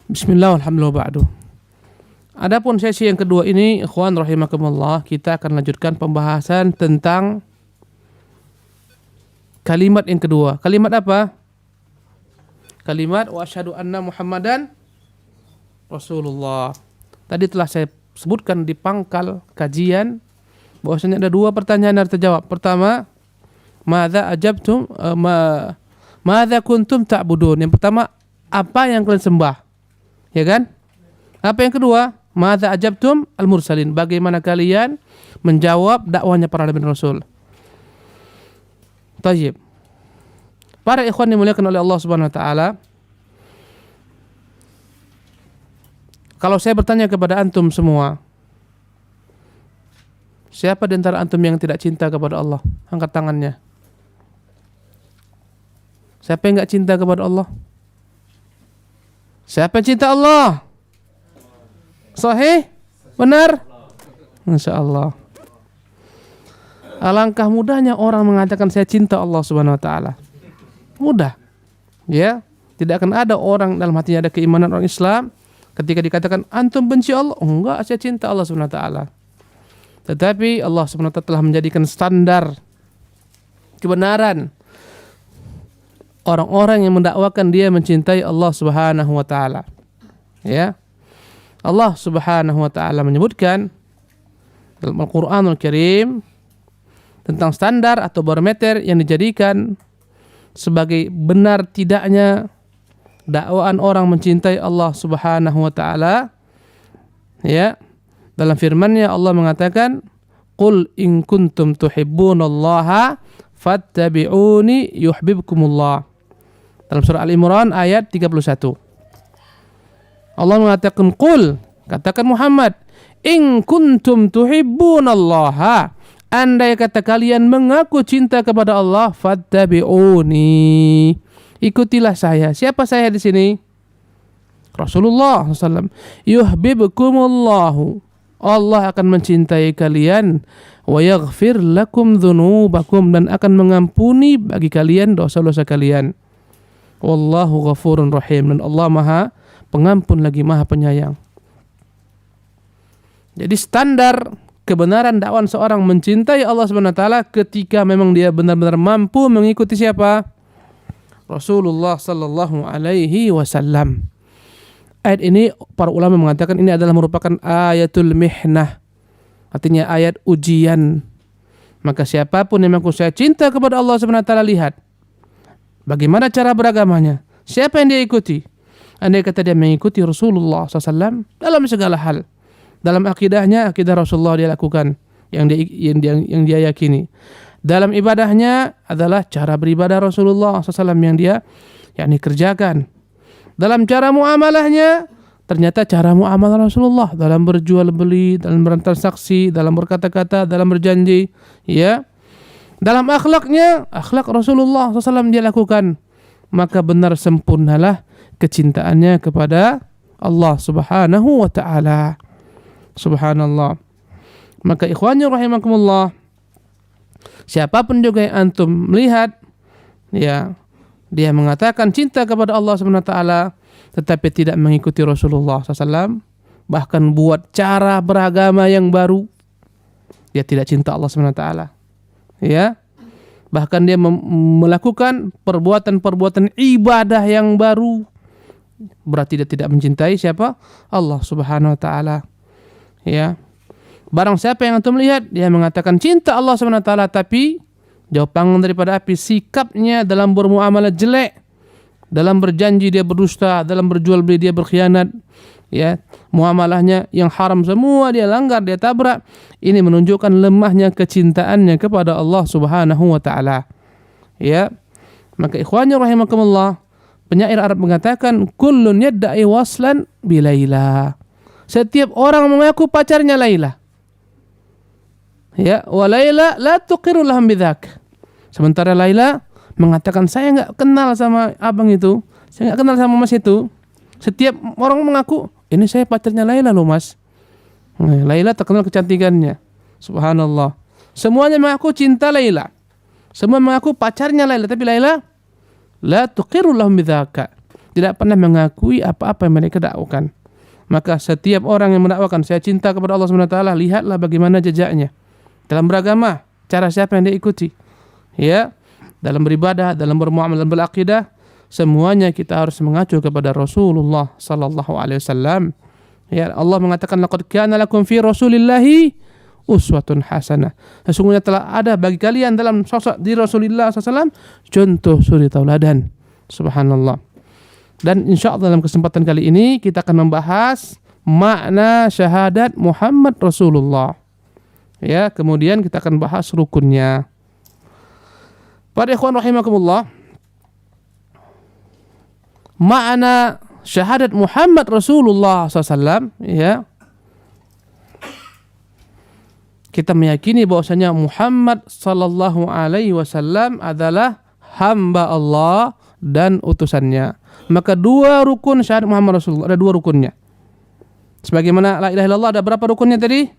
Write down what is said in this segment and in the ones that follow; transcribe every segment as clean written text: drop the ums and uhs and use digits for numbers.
Bismillah, alhamdulillah ba'du. Adapun sesi yang kedua ini, ikhwan rahimakumullah, kita akan lanjutkan pembahasan tentang kalimat yang kedua. Kalimat apa? Kalimat wa asyhadu anna Muhammadan Rasulullah. Tadi telah saya sebutkan di pangkal kajian bahwasanya ada dua pertanyaan yang terjawab. Pertama, madza ajabtum madza kuntum ta'budun. Yang pertama, apa yang kalian sembah? Ya kan? Apa yang kedua? Madza ajabtum al-mursalin. Bagaimana kalian menjawab dakwahnya para nabi rasul? Tayyib. Para ikhwan dimuliakan oleh Allah Subhanahu wa taala, kalau saya bertanya kepada antum semua, siapa di antara antum yang tidak cinta kepada Allah? Angkat tangannya. Siapa yang enggak cinta kepada Allah? Siapa yang cinta Allah? Sahih? Benar? Masya Allah. Alangkah mudahnya orang mengatakan saya cinta Allah Subhanahu wa taala. Mudah. Ya, tidak akan ada orang dalam hatinya ada keimanan orang Islam ketika dikatakan antum benci Allah. Oh, enggak, saya cinta Allah Subhanahu wa taala. Tetapi Allah Subhanahu wa taala telah menjadikan standar kebenaran orang-orang yang mendakwakan dia mencintai Allah Subhanahu wa taala. Ya. Allah Subhanahu wa taala menyebutkan dalam Al-Qur'anul Karim tentang standar atau barometer yang dijadikan sebagai benar tidaknya dakwaan orang mencintai Allah Subhanahu wa taala. Ya. Dalam firman-Nya Allah mengatakan, "Qul in kuntum tuhibbunallaha fattabi'uni yuhibbukumullah." Dalam surah Al-Imran ayat 31. Allah mengatakan, "Qul," katakan Muhammad, "in kuntum tuhibbunallaha." Andai kata kalian mengaku cinta kepada Allah, fattabi'uni. Ikutilah saya. Siapa saya di sini? Rasulullah SAW. Yuhibbukumullahu. Allah akan mencintai kalian. Wa yaghfir lakum dzunubakum. Dan akan mengampuni bagi kalian dosa-dosa kalian. Wallahu ghafurun rahim. Dan Allah maha pengampun lagi maha penyayang. Jadi standar kebenaran dakwaan seorang mencintai Allah Subhanahu wa taala ketika memang dia benar-benar mampu mengikuti siapa? Rasulullah sallallahu alaihi wasallam. Ayat ini para ulama mengatakan ini adalah merupakan ayatul mihnah. Artinya ayat ujian. Maka siapapun yang mengaku saya cinta kepada Allah Subhanahu wa taala, lihat bagaimana cara beragamanya. Siapa yang dia ikuti? Andai kata dia mengikuti Rasulullah SAW dalam segala hal. Dalam akidahnya, akidah Rasulullah dia lakukan, yang dia yakini. Dalam ibadahnya adalah cara beribadah Rasulullah SAW yang dia kerjakan. Dalam cara muamalahnya, ternyata cara muamalah Rasulullah dalam berjual beli, dalam bertransaksi, dalam berkata-kata, dalam berjanji, ya. Dalam akhlaknya, akhlak Rasulullah SAW dia lakukan. Maka benar sempurnalah kecintaannya kepada Allah Subhanahu wa taala. Subhanallah. Maka ikhwannya rahimakumullah, siapapun juga yang antum melihat ya dia mengatakan cinta kepada Allah Subhanahu wa taala tetapi tidak mengikuti Rasulullah SAW, bahkan buat cara beragama yang baru, dia tidak cinta Allah Subhanahu wa taala. Ya. Bahkan dia melakukan perbuatan-perbuatan ibadah yang baru, berarti dia tidak mencintai siapa? Allah Subhanahu wa taala. Ya. Barang siapa yang antum lihat dia mengatakan cinta Allah Subhanahu wa taala tapi jauh panggang daripada api, sikapnya dalam bermuamalah jelek, dalam berjanji dia berdusta, dalam berjual beli dia berkhianat, ya, muamalahnya yang haram semua dia langgar, dia tabrak. Ini menunjukkan lemahnya kecintaannya kepada Allah Subhanahu wa taala. Ya. Maka ikhwanya rahimakumullah, penyair Arab mengatakan kullun yadda'i waslan bi Laila. Setiap orang mengaku pacarnya Laila. Ya, wa Laila la tuqiru lahum bidzak. Sementara Laila mengatakan saya enggak kenal sama abang itu, saya enggak kenal sama mas itu. Setiap orang mengaku ini saya pacarnya Laila loh mas. Laila terkenal kecantikannya. Subhanallah. Semuanya mengaku cinta Laila. Semua mengaku pacarnya Laila, tapi Laila la tuqiru lahum bidzaka. tidak pernah mengakui apa-apa yang mereka dakwakan. Maka setiap orang yang mendakwakan saya cinta kepada Allah Subhanahu wa taala, lihatlah bagaimana jejaknya dalam beragama, cara siapa yang dia ikuti. Ya, dalam beribadah, dalam bermuamalah, dalam berakidah, semuanya kita harus mengacu kepada Rasulullah sallallahu alaihi wasallam. Ya, Allah mengatakan laqad kana lakum fi Rasulillahi uswatun hasanah. Sesungguhnya telah ada bagi kalian dalam sosok di Rasulullah SAW contoh suri tauladan. Subhanallah. Dan insya Allah dalam kesempatan kali ini kita akan membahas makna syahadat Muhammad Rasulullah. Ya, kemudian kita akan bahas rukunnya. Para ikhwan rahimakumullah, makna syahadat Muhammad Rasulullah SAW, ya, kita meyakini bahwasanya Muhammad sallallahu alaihi wasallam adalah hamba Allah dan utusannya. Maka dua rukun syahadat Muhammad Rasulullah, ada dua rukunnya. Sebagaimana la ilaha illallah ada berapa rukunnya tadi?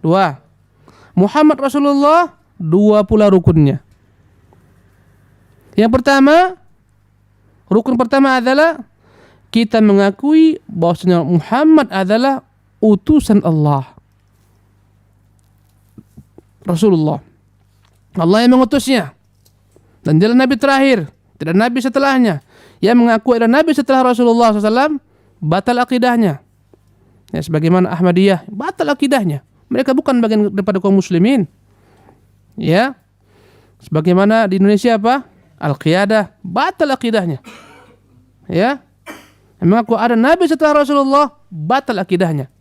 Dua. Muhammad Rasulullah dua pula rukunnya. Yang pertama, rukun pertama adalah kita mengakui bahwasanya Muhammad adalah utusan Allah. Rasulullah, Allah yang mengutusnya, dan dia Nabi terakhir, tidak Nabi setelahnya. Yang mengaku adalah Nabi setelah Rasulullah SAW, batal akidahnya. Ya, sebagaimana Ahmadiyah, batal akidahnya. Mereka bukan bagian daripada kaum muslimin. Ya, sebagaimana di Indonesia apa? Al-Qiyadah, batal akidahnya. Ya, yang mengaku ada Nabi setelah Rasulullah, batal akidahnya.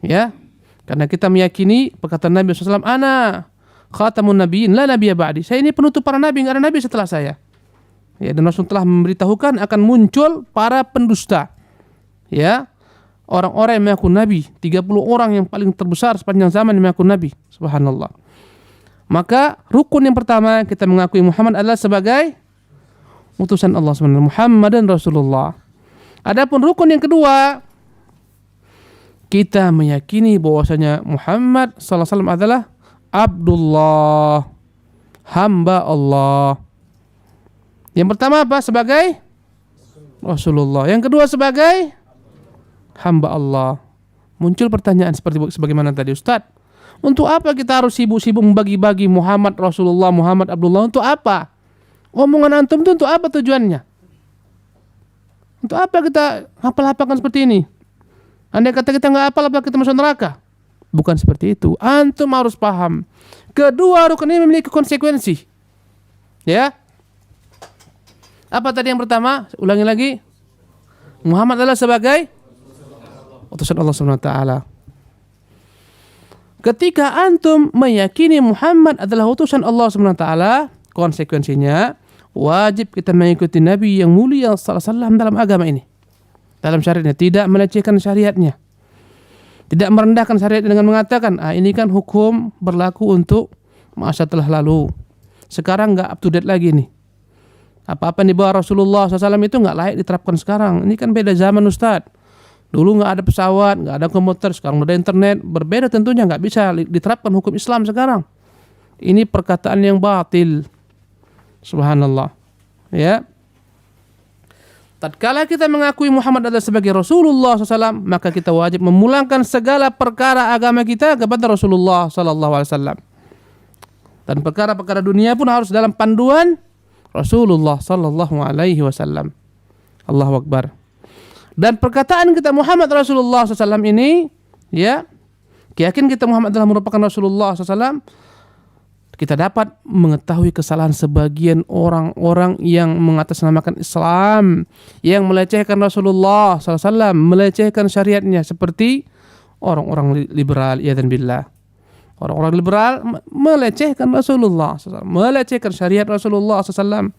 Ya, karena kita meyakini perkataan Nabi SAW, ana khatamun nabiyyin la nabiyya ba'di. Saya ini penutup para nabi, enggak ada nabi setelah saya. Ya, dan Rasul telah memberitahukan akan muncul para pendusta. Ya, orang-orang yang mengaku nabi, 30 orang yang paling terbesar sepanjang zaman yang mengaku nabi. Subhanallah. Maka rukun yang pertama kita mengakui Muhammad adalah sebagai utusan Allah SWT, Muhammad dan Rasulullah. Adapun rukun yang kedua, kita meyakini bahwasanya Muhammad SAW adalah Abdullah, hamba Allah. Yang pertama apa? Sebagai Rasulullah. Yang kedua sebagai hamba Allah. Muncul pertanyaan sebagaimana tadi, Ustaz, untuk apa kita harus sibuk-sibuk membagi-bagi Muhammad Rasulullah, Muhammad Abdullah? Untuk apa? Omongan antum itu untuk apa tujuannya? Untuk apa kita hafal-hafalkan seperti ini? Andai kata kita nggak hafal, apa kita masuk neraka? Bukan seperti itu. Antum harus paham. Kedua rukun ini memiliki konsekuensi. Ya. Apa tadi yang pertama? Ulangi lagi. Muhammad adalah sebagai utusan Allah SWT. Ketika antum meyakini Muhammad adalah utusan Allah SWT, konsekuensinya wajib kita mengikuti Nabi yang mulia sallallahu alaihi wasallam dalam agama ini. Dalam syariatnya, tidak melecehkan syariatnya, tidak merendahkan syariatnya dengan mengatakan, ini kan hukum berlaku untuk masa telah lalu, sekarang nggak up to date lagi nih. Apa-apa yang dibawa Rasulullah SAW itu nggak layak diterapkan sekarang. Ini kan beda zaman, Ustaz. Dulu nggak ada pesawat, nggak ada komuter, sekarang ada internet. Berbeda tentunya, nggak bisa diterapkan hukum Islam sekarang. Ini perkataan yang batil. Subhanallah. Ya. Tatkala kita mengakui Muhammad adalah sebagai Rasulullah SAW, maka kita wajib memulangkan segala perkara agama kita kepada Rasulullah SAW. Dan perkara-perkara dunia pun harus dalam panduan Rasulullah SAW. Allahu Akbar. Dan perkataan kita Muhammad Rasulullah SAW ini, ya, keyakinan kita Muhammad adalah merupakan Rasulullah SAW, kita dapat mengetahui kesalahan sebagian orang-orang yang mengatasnamakan Islam, yang melecehkan Rasulullah SAW, melecehkan syariatnya, seperti orang-orang liberal, iyadzan billah. Orang-orang liberal melecehkan Rasulullah SAW, melecehkan syariat Rasulullah SAW,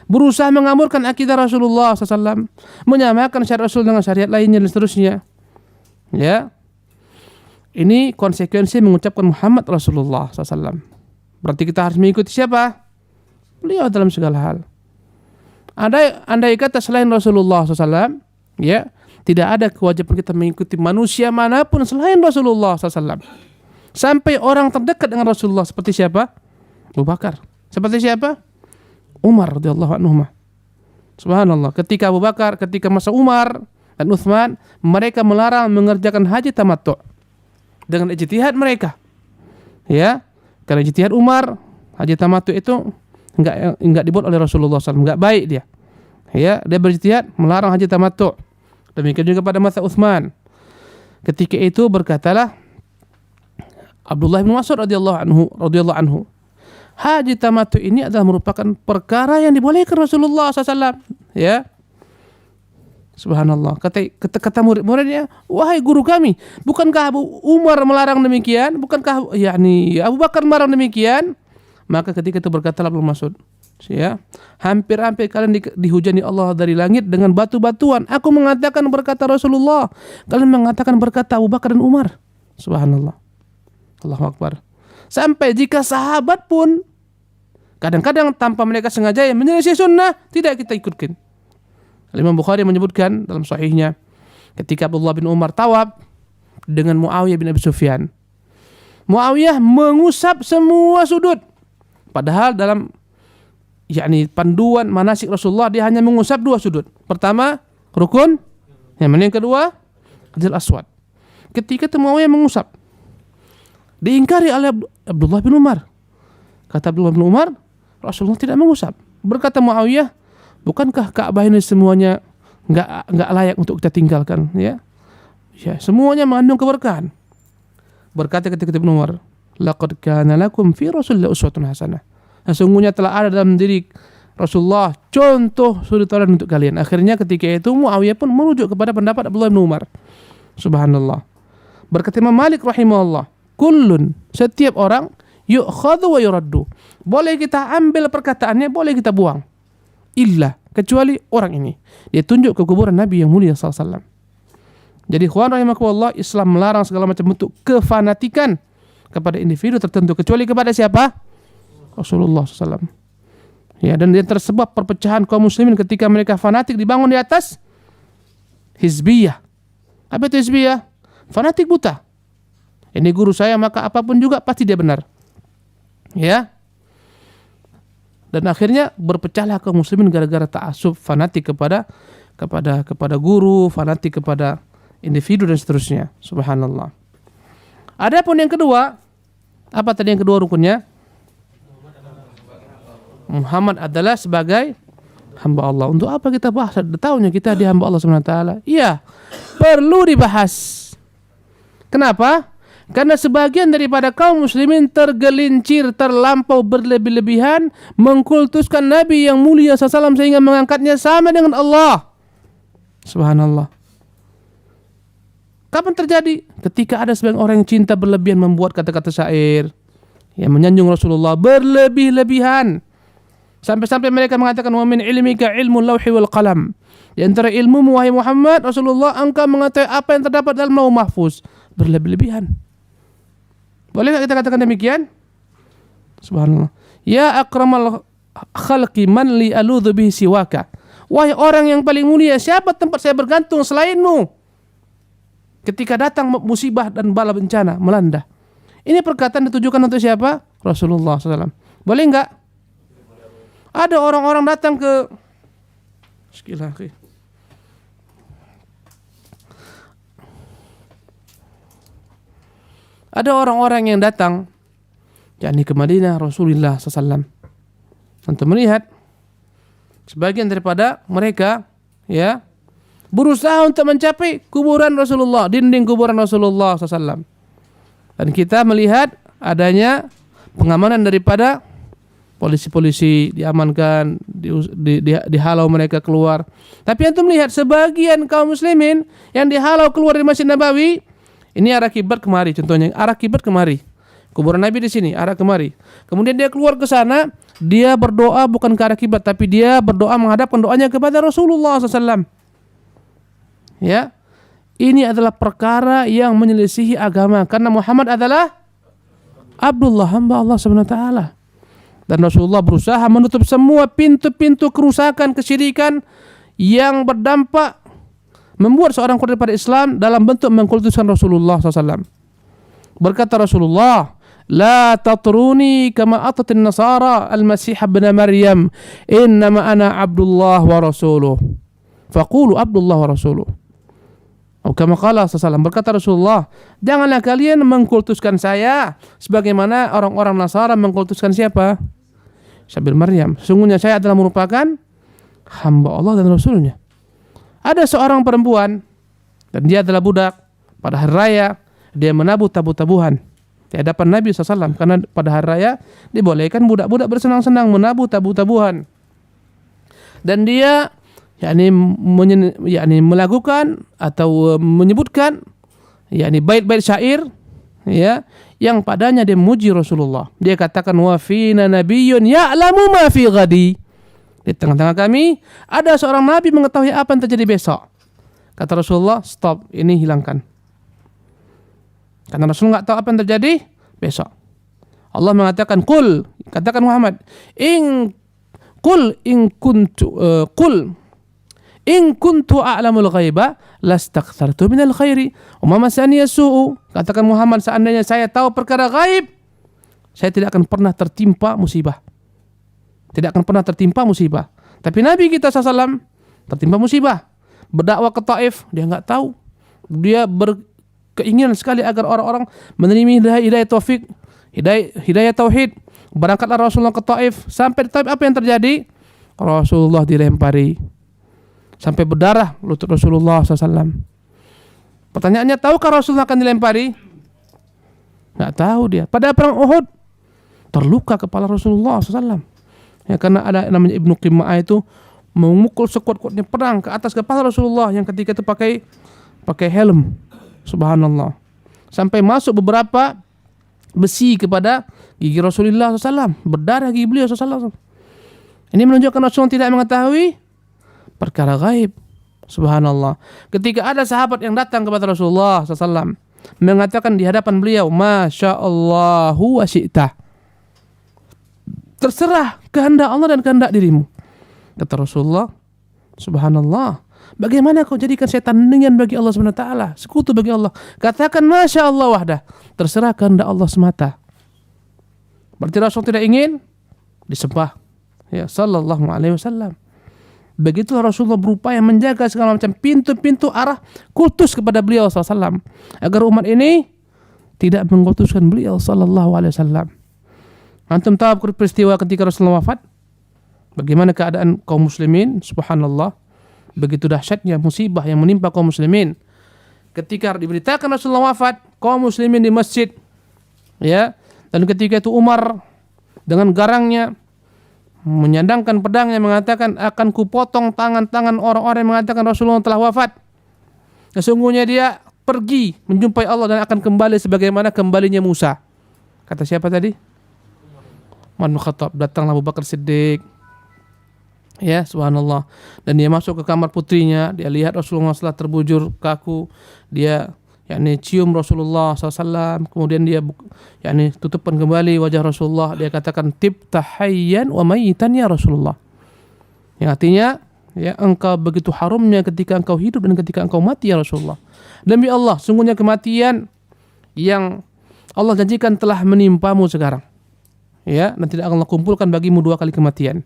berusaha mengamurkan akidah Rasulullah SAW, menyamakan syariat Rasul dengan syariat lainnya dan seterusnya. Ya, ini konsekuensi mengucapkan Muhammad Rasulullah SAW. Berarti kita harus mengikuti siapa? Beliau dalam segala hal. Andai kata selain Rasulullah SAW, ya, tidak ada kewajiban kita mengikuti manusia manapun selain Rasulullah SAW. Sampai orang terdekat dengan Rasulullah seperti siapa? Abu Bakar. Seperti siapa? Umar radhiyallahu anhu. Subhanallah. Ketika Abu Bakar, ketika masa Umar dan Utsman, mereka melarang mengerjakan haji tamattu dengan ijtihad mereka. Ya, karena ijtihad Umar, haji tamattu itu enggak dibuat oleh Rasulullah SAW, enggak baik dia. Ya, dia berijtihad melarang haji tamattu. Demikian juga pada masa Utsman. Ketika itu berkatalah Abdullah bin Mas'ud radhiyallahu anhu, haji tamattu ini adalah merupakan perkara yang dibolehkan Rasulullah SAW. Ya, subhanallah. Kata murid-muridnya, wahai guru kami, bukankah Abu Umar melarang demikian? Bukankah Abu Bakar melarang demikian? Maka ketika itu berkatalah Abdullah bin Mas'ud, ya, hampir-hampir kalian dihujani Allah dari langit dengan batu-batuan. Aku mengatakan berkata Rasulullah, kalian mengatakan berkata Abu Bakar dan Umar. Subhanallah. Allahu Akbar. Sampai jika sahabat pun kadang-kadang tanpa mereka sengaja yang menyelisih sunnah, tidak kita ikutkan. Imam Bukhari menyebutkan dalam sahihnya, ketika Abdullah bin Umar tawaf dengan Muawiyah bin Abi Sufyan, Muawiyah mengusap semua sudut, padahal dalam panduan manasik Rasulullah dia hanya mengusap 2 sudut. Pertama rukun, yang kedua Hajarul Aswad. Ketika itu Muawiyah mengusap, diingkari oleh Abdullah bin Umar. Kata Abdullah bin Umar, Rasulullah tidak mengusap. Berkata Muawiyah, bukankah Ka'bah ini semuanya enggak layak untuk kita tinggalkan, ya? Ya, semuanya mengandung keberkahan. Berkata ketika Ibnu Umar, laqad kana lakum fi Rasulillah uswatun hasanah. Sesungguhnya telah ada dalam diri Rasulullah contoh suri teladan untuk kalian. Akhirnya ketika itu Muawiyah pun merujuk kepada pendapat Abdullah bin Umar. Subhanallah. Berkata Imam Malik rahimahullah, kullun, setiap orang yu'khadhu wa yuraddu. Boleh kita ambil perkataannya, boleh kita buang. Illa, kecuali orang ini. Dia tunjuk ke kuburan Nabi yang mulia SAW. Jadi ikhwan rahimakumullah, Islam melarang segala macam bentuk kefanatikan kepada individu tertentu, kecuali kepada siapa? Rasulullah SAW. Ya, dan dia tersebab perpecahan kaum muslimin ketika mereka fanatik dibangun di atas hizbiyah. Apa itu hizbiyah? Fanatik buta. Ini guru saya, maka apapun juga pasti dia benar. Ya. Dan akhirnya berpecahlah kaum muslimin gara-gara ta'assub, fanatik kepada guru, fanatik kepada individu dan seterusnya. Subhanallah. Adapun yang kedua, apa tadi yang kedua rukunnya? Muhammad adalah sebagai hamba Allah. Untuk apa kita bahas? Tahunya kita di hamba Allah SWT. Iya, perlu dibahas. Kenapa? Karena sebagian daripada kaum muslimin tergelincir, terlampau berlebih-lebihan mengkultuskan Nabi yang mulia SAW sehingga mengangkatnya sama dengan Allah. Subhanallah. Kapan terjadi? Ketika ada sebagian orang yang cinta berlebihan membuat kata-kata syair yang menyanjung Rasulullah berlebih-lebihan. Sampai-sampai mereka mengatakan wa min ilmika ilmu lauhi wal qalam. Di antara ilmu wahai Muhammad Rasulullah, engkau mengetahui apa yang terdapat dalam lauh mahfuz. Berlebih-lebihan. Boleh tak kita katakan demikian? Subhanallah. Ya akramal khalqi man li aludhu bihi siwaka. Wahai orang yang paling mulia, siapa tempat saya bergantung selainmu ketika datang musibah dan bala bencana melanda? Ini perkataan ditujukan untuk siapa? Rasulullah SAW. Boleh enggak? Ada orang-orang datang ke ada orang-orang yang datang yakni ke Madinah Rasulullah SAW untuk melihat. Sebagian daripada mereka ya berusaha untuk mencapai kuburan Rasulullah, dinding kuburan Rasulullah SAW. Dan kita melihat adanya pengamanan daripada polisi-polisi, diamankan, dihalau mereka keluar. Tapi antum melihat sebagian kaum muslimin yang dihalau keluar dari Masjid Nabawi, ini arah kiblat kemari, contohnya arah kiblat kemari, kuburan Nabi di sini, arah kemari. Kemudian dia keluar ke sana, dia berdoa bukan ke arah kiblat, tapi dia berdoa menghadapkan doanya kepada Rasulullah SAW. Ya, ini adalah perkara yang menyelisihi agama, karena Muhammad adalah Abdullah, hamba Allah SWT. Dan Rasulullah berusaha menutup semua pintu-pintu kerusakan, kesyirikan yang berdampak membuat seorang keluar daripada Islam dalam bentuk mengkultuskan Rasulullah SAW. Berkata Rasulullah, la tatruni kama atatin nasara al-masih ibn Maryam, innama ana Abdullah wa rasuluh. Faqulu Abdullah wa rasuluh. Kama qala sallallahu, berkata Rasulullah, janganlah kalian mengkultuskan saya sebagaimana orang-orang Nasara mengkultuskan siapa? Isa bin Maryam. Sesungguhnya saya adalah merupakan hamba Allah dan Rasulnya. Ada seorang perempuan dan dia adalah budak. Pada hari raya dia menabuh tabu-tabuhan di hadapan Nabi SAW, karena pada hari raya dibolehkan budak-budak bersenang-senang menabuh tabu-tabuhan. Dan dia melakukan atau menyebutkan bait-bait syair ya, yang padanya dia memuji Rasulullah. Dia katakan, wa fina nabiyyun ya'lamu ma fi ghadi. Di tengah-tengah kami ada seorang nabi mengetahui apa yang terjadi besok. Kata Rasulullah, stop, ini hilangkan. Karena Rasul enggak tahu apa yang terjadi besok. Allah mengatakan, qul, katakan Muhammad, in kuntu a'lamul ghaiba lastakthartu minal khairi wa ma masani as-su'u. Katakan Muhammad, seandainya saya tahu perkara gaib, saya tidak akan pernah tertimpa musibah. Tidak akan pernah tertimpa musibah. Tapi Nabi kita SAW tertimpa musibah. Berdakwah ke Taif, dia enggak tahu. Dia berkeinginan sekali agar orang-orang menerima hidayah taufik, hidayah tauhid. Berangkatlah Rasulullah ke Taif. Sampai di Taif apa yang terjadi? Rasulullah dilempari sampai berdarah lutut Rasulullah SAW. Pertanyaannya, tahukah Rasulullah akan dilempari? Nggak tahu dia. Pada perang Uhud terluka kepala Rasulullah SAW. Ya, karena ada namanya Ibnu Qima'ah itu memukul sekuat-kuatnya pedang ke atas kepala Rasulullah yang ketika itu pakai helm. Subhanallah. Sampai masuk beberapa besi kepada gigi Rasulullah SAW, berdarah gigi beliau SAW. Ini menunjukkan Rasulullah tidak mengetahui perkara gaib. Subhanallah. Ketika ada sahabat yang datang kepada Rasulullah SAW mengatakan di hadapan beliau, Masya Allahu wa syi'ta, terserah kehendak Allah dan kehendak dirimu. Kata Rasulullah, Subhanallah, bagaimana kau jadikan saya tandingan bagi Allah SWT, sekutu bagi Allah? Katakan Masya Allah wahdah, terserah kehendak Allah semata. Berarti Rasul tidak ingin disembah, ya, sallallahu alaihi wasallam. Begitulah Rasulullah berupaya menjaga segala macam pintu-pintu arah kultus kepada beliau SAW, agar umat ini tidak mengkultuskan beliau sallallahu alaihi wasallam. Antum tahu peristiwa ketika Rasulullah wafat? Bagaimana keadaan kaum muslimin? Subhanallah. Begitu dahsyatnya musibah yang menimpa kaum muslimin. Ketika diberitakan Rasulullah wafat, kaum muslimin di masjid, ya, dan ketika itu Umar dengan garangnya menyandangkan pedangnya mengatakan, akan kupotong tangan-tangan orang-orang yang mengatakan Rasulullah telah wafat. Sesungguhnya dia pergi menjumpai Allah dan akan kembali sebagaimana kembalinya Musa. Kata siapa tadi? Umar bin Khattab. Datanglah Abu Bakar Siddiq, ya, subhanallah, dan dia masuk ke kamar putrinya. Dia lihat Rasulullah setelah terbujur kaku. Dia cium Rasulullah SAW. Kemudian dia tutupkan kembali wajah Rasulullah. Dia katakan, tibta hayyan wa mayitan ya Rasulullah, yang artinya, ya, engkau begitu harumnya ketika engkau hidup dan ketika engkau mati ya Rasulullah. Demi Allah, sungguhnya kematian yang Allah janjikan telah menimpamu sekarang, ya, dan tidak akan Allah kumpulkan bagimu 2 kali kematian.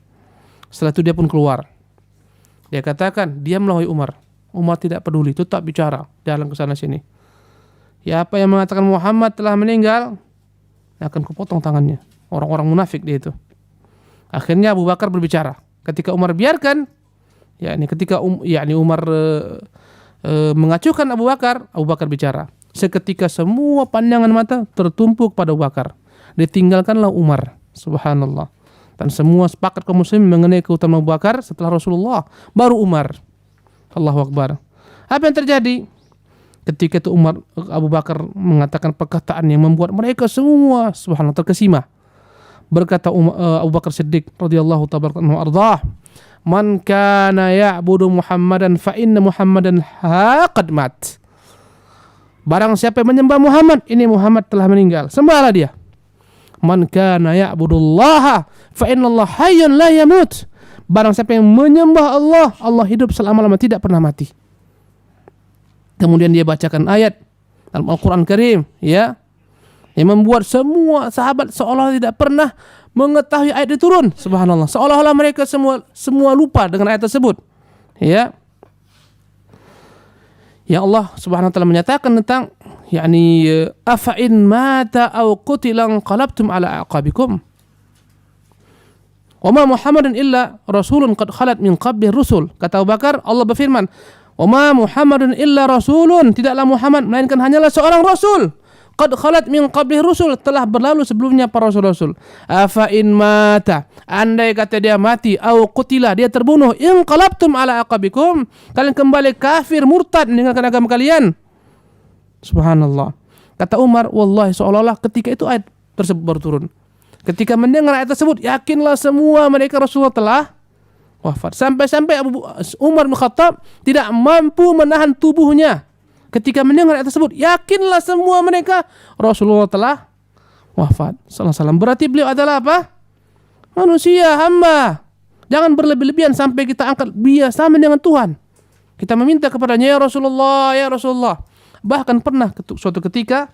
Setelah itu dia pun keluar. Dia katakan, diamlah wahai Umar. Umar tidak peduli, tetap bicara jalan ke sana sini. Ya, apa yang mengatakan Muhammad telah meninggal, akan kupotong tangannya. Orang-orang munafik dia itu. Akhirnya Abu Bakar berbicara. Ketika Umar biarkan, ketika Umar mengacuhkan Abu Bakar bicara. Seketika semua pandangan mata tertumpuk pada Abu Bakar. Ditinggalkanlah Umar. Subhanallah. Dan semua sepakat kaum muslim mengenai keutamaan Abu Bakar setelah Rasulullah, baru Umar. Allahu Akbar. Apa yang terjadi? Ketika itu Abu Bakar mengatakan perkataan yang membuat mereka semua subhanallah terkesima. Berkata Abu Bakar Siddiq radhiyallahu ta'ala anhu ardhah, "Man kana ya'budu Muhammadan fa inna Muhammadan qad mat." Barang siapa yang menyembah Muhammad, ini Muhammad telah meninggal. Sembahlah dia. Man kana ya'budullaha fa innallaha hayyun la yamut. Barang siapa yang menyembah Allah, Allah hidup selama-lamanya, tidak pernah mati. Kemudian dia bacakan ayat dalam Al-Quran Karim, ya, yang membuat semua sahabat seolah tidak pernah mengetahui ayat itu turun. Subhanallah, seolah-olah mereka semua lupa dengan ayat tersebut. Ya. Ya Allah Subhanahu wa taala menyatakan tentang afa in mata aw qutila qalabtum ala aqabikum. Wa ma Muhammadun illa rasulun qad khalat min qablihi rusul. Kata Abu Bakar, Allah berfirman, "Wa ma Muhammadun illa rasulun." Tidaklah Muhammad melainkan hanyalah seorang rasul. Qad khalat min qablihi rusul, telah berlalu sebelumnya para rasul-rasul. Afa in mata, andai kata dia mati, au qutila, dia terbunuh, in qalabtum ala aqabikum, kalian kembali kafir murtad meninggalkan agama kalian. Subhanallah. Kata Umar, wallahi seolah-olah ketika itu ayat tersebut baru turun. Ketika mendengar ayat tersebut, yakinlah semua mereka Rasulullah telah wafat. Sampai-sampai Umar bin Khattab tidak mampu menahan tubuhnya. Ketika mendengar ayat tersebut, yakinlah semua mereka Rasulullah telah wafat. Sallallahu alaihi wasallam. Berarti beliau adalah apa? Manusia, hamba. Jangan berlebih-lebihan sampai kita angkat dia sama dengan Tuhan. Kita meminta kepadanya, ya Rasulullah, ya Rasulullah. Bahkan pernah suatu ketika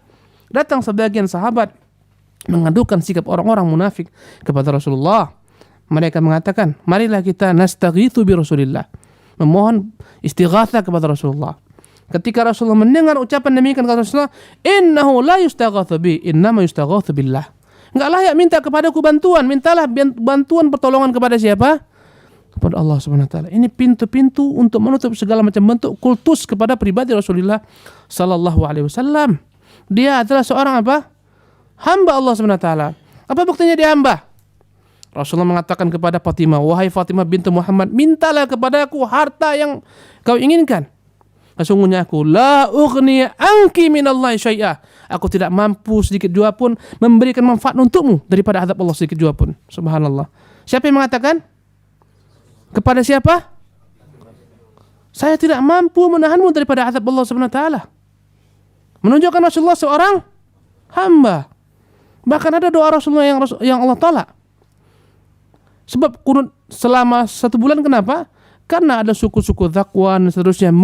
datang sebagian sahabat mengadukan sikap orang-orang munafik kepada Rasulullah. Mereka mengatakan, marilah kita nastaghitsu bi Rasulillah, memohon istighatsah kepada Rasulullah. Ketika Rasulullah mendengar ucapan demikian kata Rasulullah, innahu la yustaghatsu bi, innama yustaghatsu billah. Enggak layak minta kepadaku bantuan, mintalah bantuan pertolongan kepada siapa? Kepada Allah Subhanahu wa taala. Ini pintu-pintu untuk menutup segala macam bentuk kultus kepada pribadi Rasulullah sallallahu alaihi wasallam. Dia adalah seorang apa? Hamba Allah Subhanahu wa taala. Apa buktinya dia hamba? Rasulullah mengatakan kepada Fatimah, wahai Fatimah bintu Muhammad, mintalah kepadaku harta yang kau inginkan. Sesungguhnya aku la ughni anki minallahi syai'a. Aku tidak mampu sedikit jua pun memberikan manfaat untukmu daripada azab Allah sedikit jua pun. Subhanallah. Siapa yang mengatakan? Kepada siapa? Saya tidak mampu menahanmu daripada azab Allah Subhanahu wa taala. Menunjukkan Rasulullah seorang hamba. Bahkan ada doa Rasulullah yang Allah tolak. Sebab kunut selama 1 bulan, kenapa? Karena ada suku-suku Zakwan dan seterusnya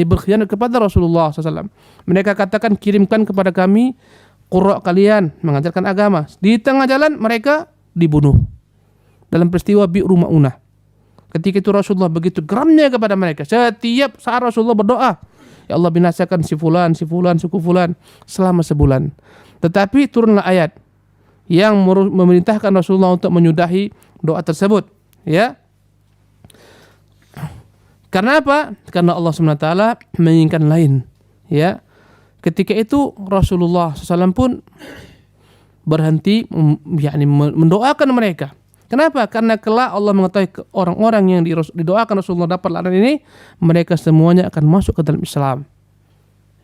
berkhianat kepada Rasulullah SAW. Mereka katakan, kirimkan kepada kami qurra kalian mengajarkan agama. Di tengah jalan mereka dibunuh dalam peristiwa Bi'ru Ma'unah. Ketika itu Rasulullah begitu geramnya kepada mereka. Setiap saat Rasulullah berdoa, ya Allah binasakan si fulan, suku fulan selama sebulan. Tetapi turunlah ayat yang memerintahkan Rasulullah untuk menyudahi doa tersebut. Ya. Karena apa? Karena Allah SWT menginginkan lain. Ya. Ketika itu Rasulullah SAW pun berhenti mendoakan mereka. Kenapa? Karena kelak Allah mengetahui orang-orang yang didoakan Rasulullah dapat laran ini, mereka semuanya akan masuk ke dalam Islam.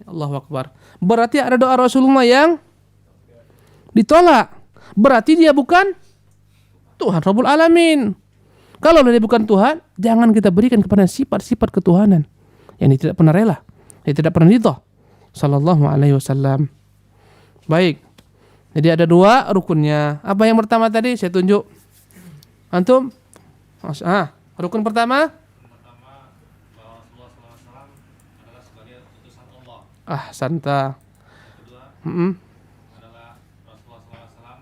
Allahu Akbar. Berarti ada doa Rasulullah yang ditolak. Berarti dia bukan Tuhan Rabbul Alamin. Kalau dia bukan Tuhan, jangan kita berikan kepada sifat-sifat ketuhanan yang dia tidak pernah rela, dia tidak pernah ridha. Sallallahu alaihi wasallam. Baik. Jadi ada 2 rukunnya. Apa yang pertama tadi? Saya tunjuk. Antum? Rukun pertama? Pertama, bahwa Rasulullah SAW adalah sebagai utusan Allah. Santa. Kedua, adalah Rasulullah SAW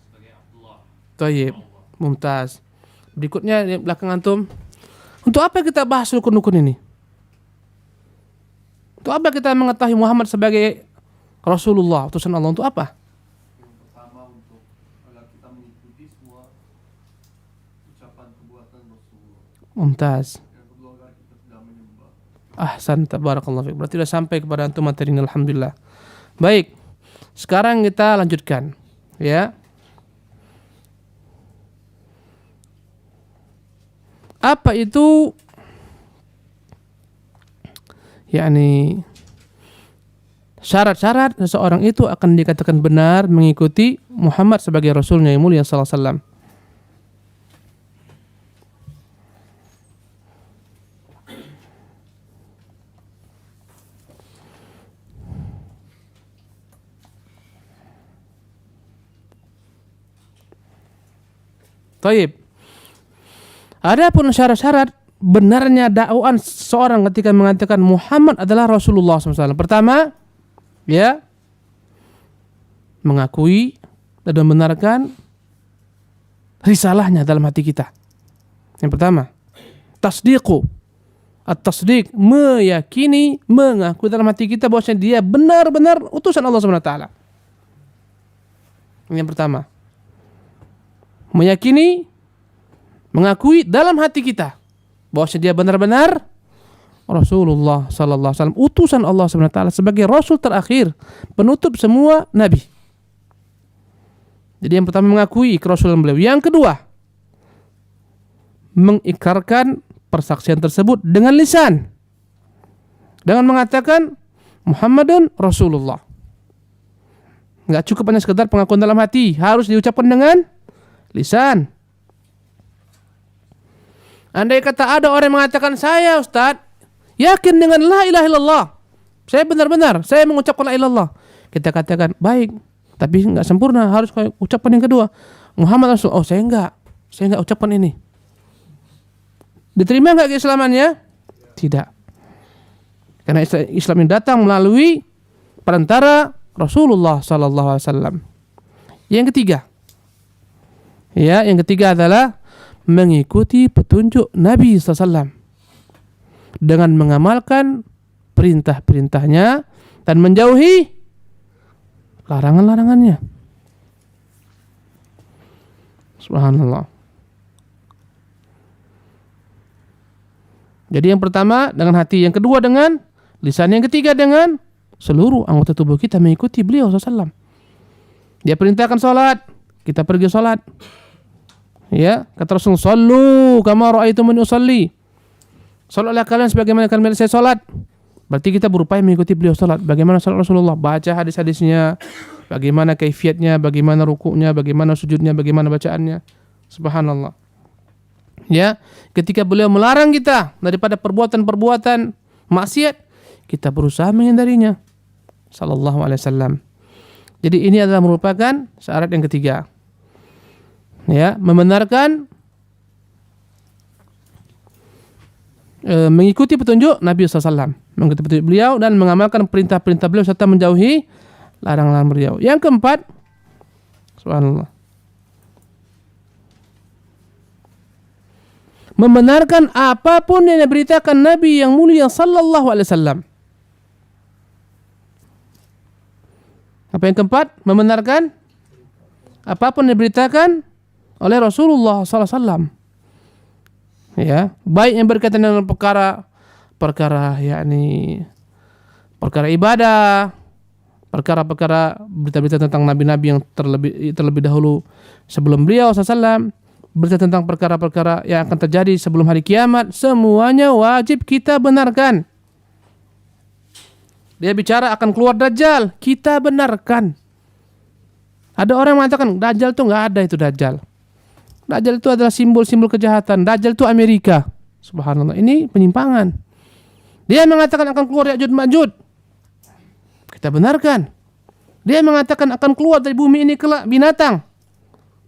sebagai Abdullah. Tayyib. Mumtaz. Berikutnya di belakang antum. Untuk apa kita bahas rukun-rukun ini? Untuk apa kita mengetahui Muhammad sebagai Rasulullah, utusan Allah? Untuk apa? Yang pertama, untuk agar kita mengikuti semua ucapan perbuatan Rasulullah. Mumtaz. Yang kedua, agar kita tidak menyembah. Ahsan, tabarakallah fiik. Berarti sudah sampai kepada antum materi ini, alhamdulillah. Baik. Sekarang kita lanjutkan. Ya. Apa itu syarat-syarat seseorang itu akan dikatakan benar mengikuti Muhammad sebagai Rasulnya yang mulia sallallahu alaihi wasallam. Taib. Adapun syarat-syarat benarnya dakwaan seorang ketika mengatakan Muhammad adalah Rasulullah SAW. Pertama, ya, mengakui dan membenarkan risalahnya dalam hati kita. Yang pertama, tasdiqu. At-tasdiq, meyakini, mengakui dalam hati kita bahwasanya dia benar-benar utusan Allah Subhanahu wa taala. Yang pertama, meyakini, mengakui dalam hati kita bahwasanya dia benar-benar Rasulullah sallallahu alaihi wasallam, utusan Allah Subhanahu wa taala sebagai rasul terakhir, penutup semua nabi. Jadi yang pertama mengakui kerasulan beliau. Yang kedua, mengikrarkan persaksian tersebut dengan lisan, dengan mengatakan Muhammadun Rasulullah. Enggak cukup hanya sekedar pengakuan dalam hati, harus diucapkan dengan lisan. Andai kata ada orang yang mengatakan, saya Ustaz yakin dengan la ilaha illallah, saya benar-benar saya mengucapkan la ilaha illallah, kita katakan baik, tapi enggak sempurna, harus ucapan yang kedua, Muhammad Rasul. Oh, saya enggak ucapkan ini. Diterima enggak keislamannya? Tidak. Karena Islam ini datang melalui perantara Rasulullah sallallahu alaihi wasallam. Yang ketiga adalah mengikuti petunjuk Nabi sallallahu alaihi wasallam dengan mengamalkan perintah-perintahnya dan menjauhi larangan-larangannya. Subhanallah. Jadi yang pertama dengan hati, yang kedua dengan lisan, yang ketiga dengan seluruh anggota tubuh kita mengikuti beliau SAW. Dia perintahkan sholat, kita pergi sholat. Ya, kata Rasul, "Shallu kama ra'aitumuni usalli." Salatlah kalian sebagaimana kalian melihat saya sholat. Berarti kita berupaya mengikuti beliau sholat. Bagaimana sholat Rasulullah? Baca hadis-hadisnya, bagaimana kaifiatnya, bagaimana rukuknya, bagaimana sujudnya, bagaimana bacaannya. Subhanallah. Ya, ketika beliau melarang kita daripada perbuatan-perbuatan maksiat, kita berusaha menghindarinya. Sallallahu alaihi wasallam. Jadi ini adalah merupakan syarat yang ketiga. Ya, membenarkan mengikuti petunjuk Nabi SAW, mengikuti petunjuk beliau dan mengamalkan perintah-perintah beliau serta menjauhi larangan-larangan beliau. Yang keempat, subhanallah, membenarkan apapun yang diberitakan Nabi yang mulia sallallahu alaihi wasallam. Apa yang keempat? Membenarkan apapun yang diberitakan oleh Rasulullah sallallahu alaihi wasallam. Ya, baik yang berkaitan dengan perkara ibadah, perkara-perkara berita-berita tentang nabi-nabi yang terlebih dahulu sebelum beliau sallallahu alaihi wasallam, berita tentang perkara-perkara yang akan terjadi sebelum hari kiamat, semuanya wajib kita benarkan. Dia bicara akan keluar Dajjal, kita benarkan. Ada orang yang mengatakan Dajjal itu nggak ada, itu Dajjal. Dajjal itu adalah simbol-simbol kejahatan. Dajjal itu Amerika. Subhanallah, ini penyimpangan. Dia mengatakan akan keluar Ya'juj Ma'juj, kita benarkan. Dia mengatakan akan keluar dari bumi ini kelak binatang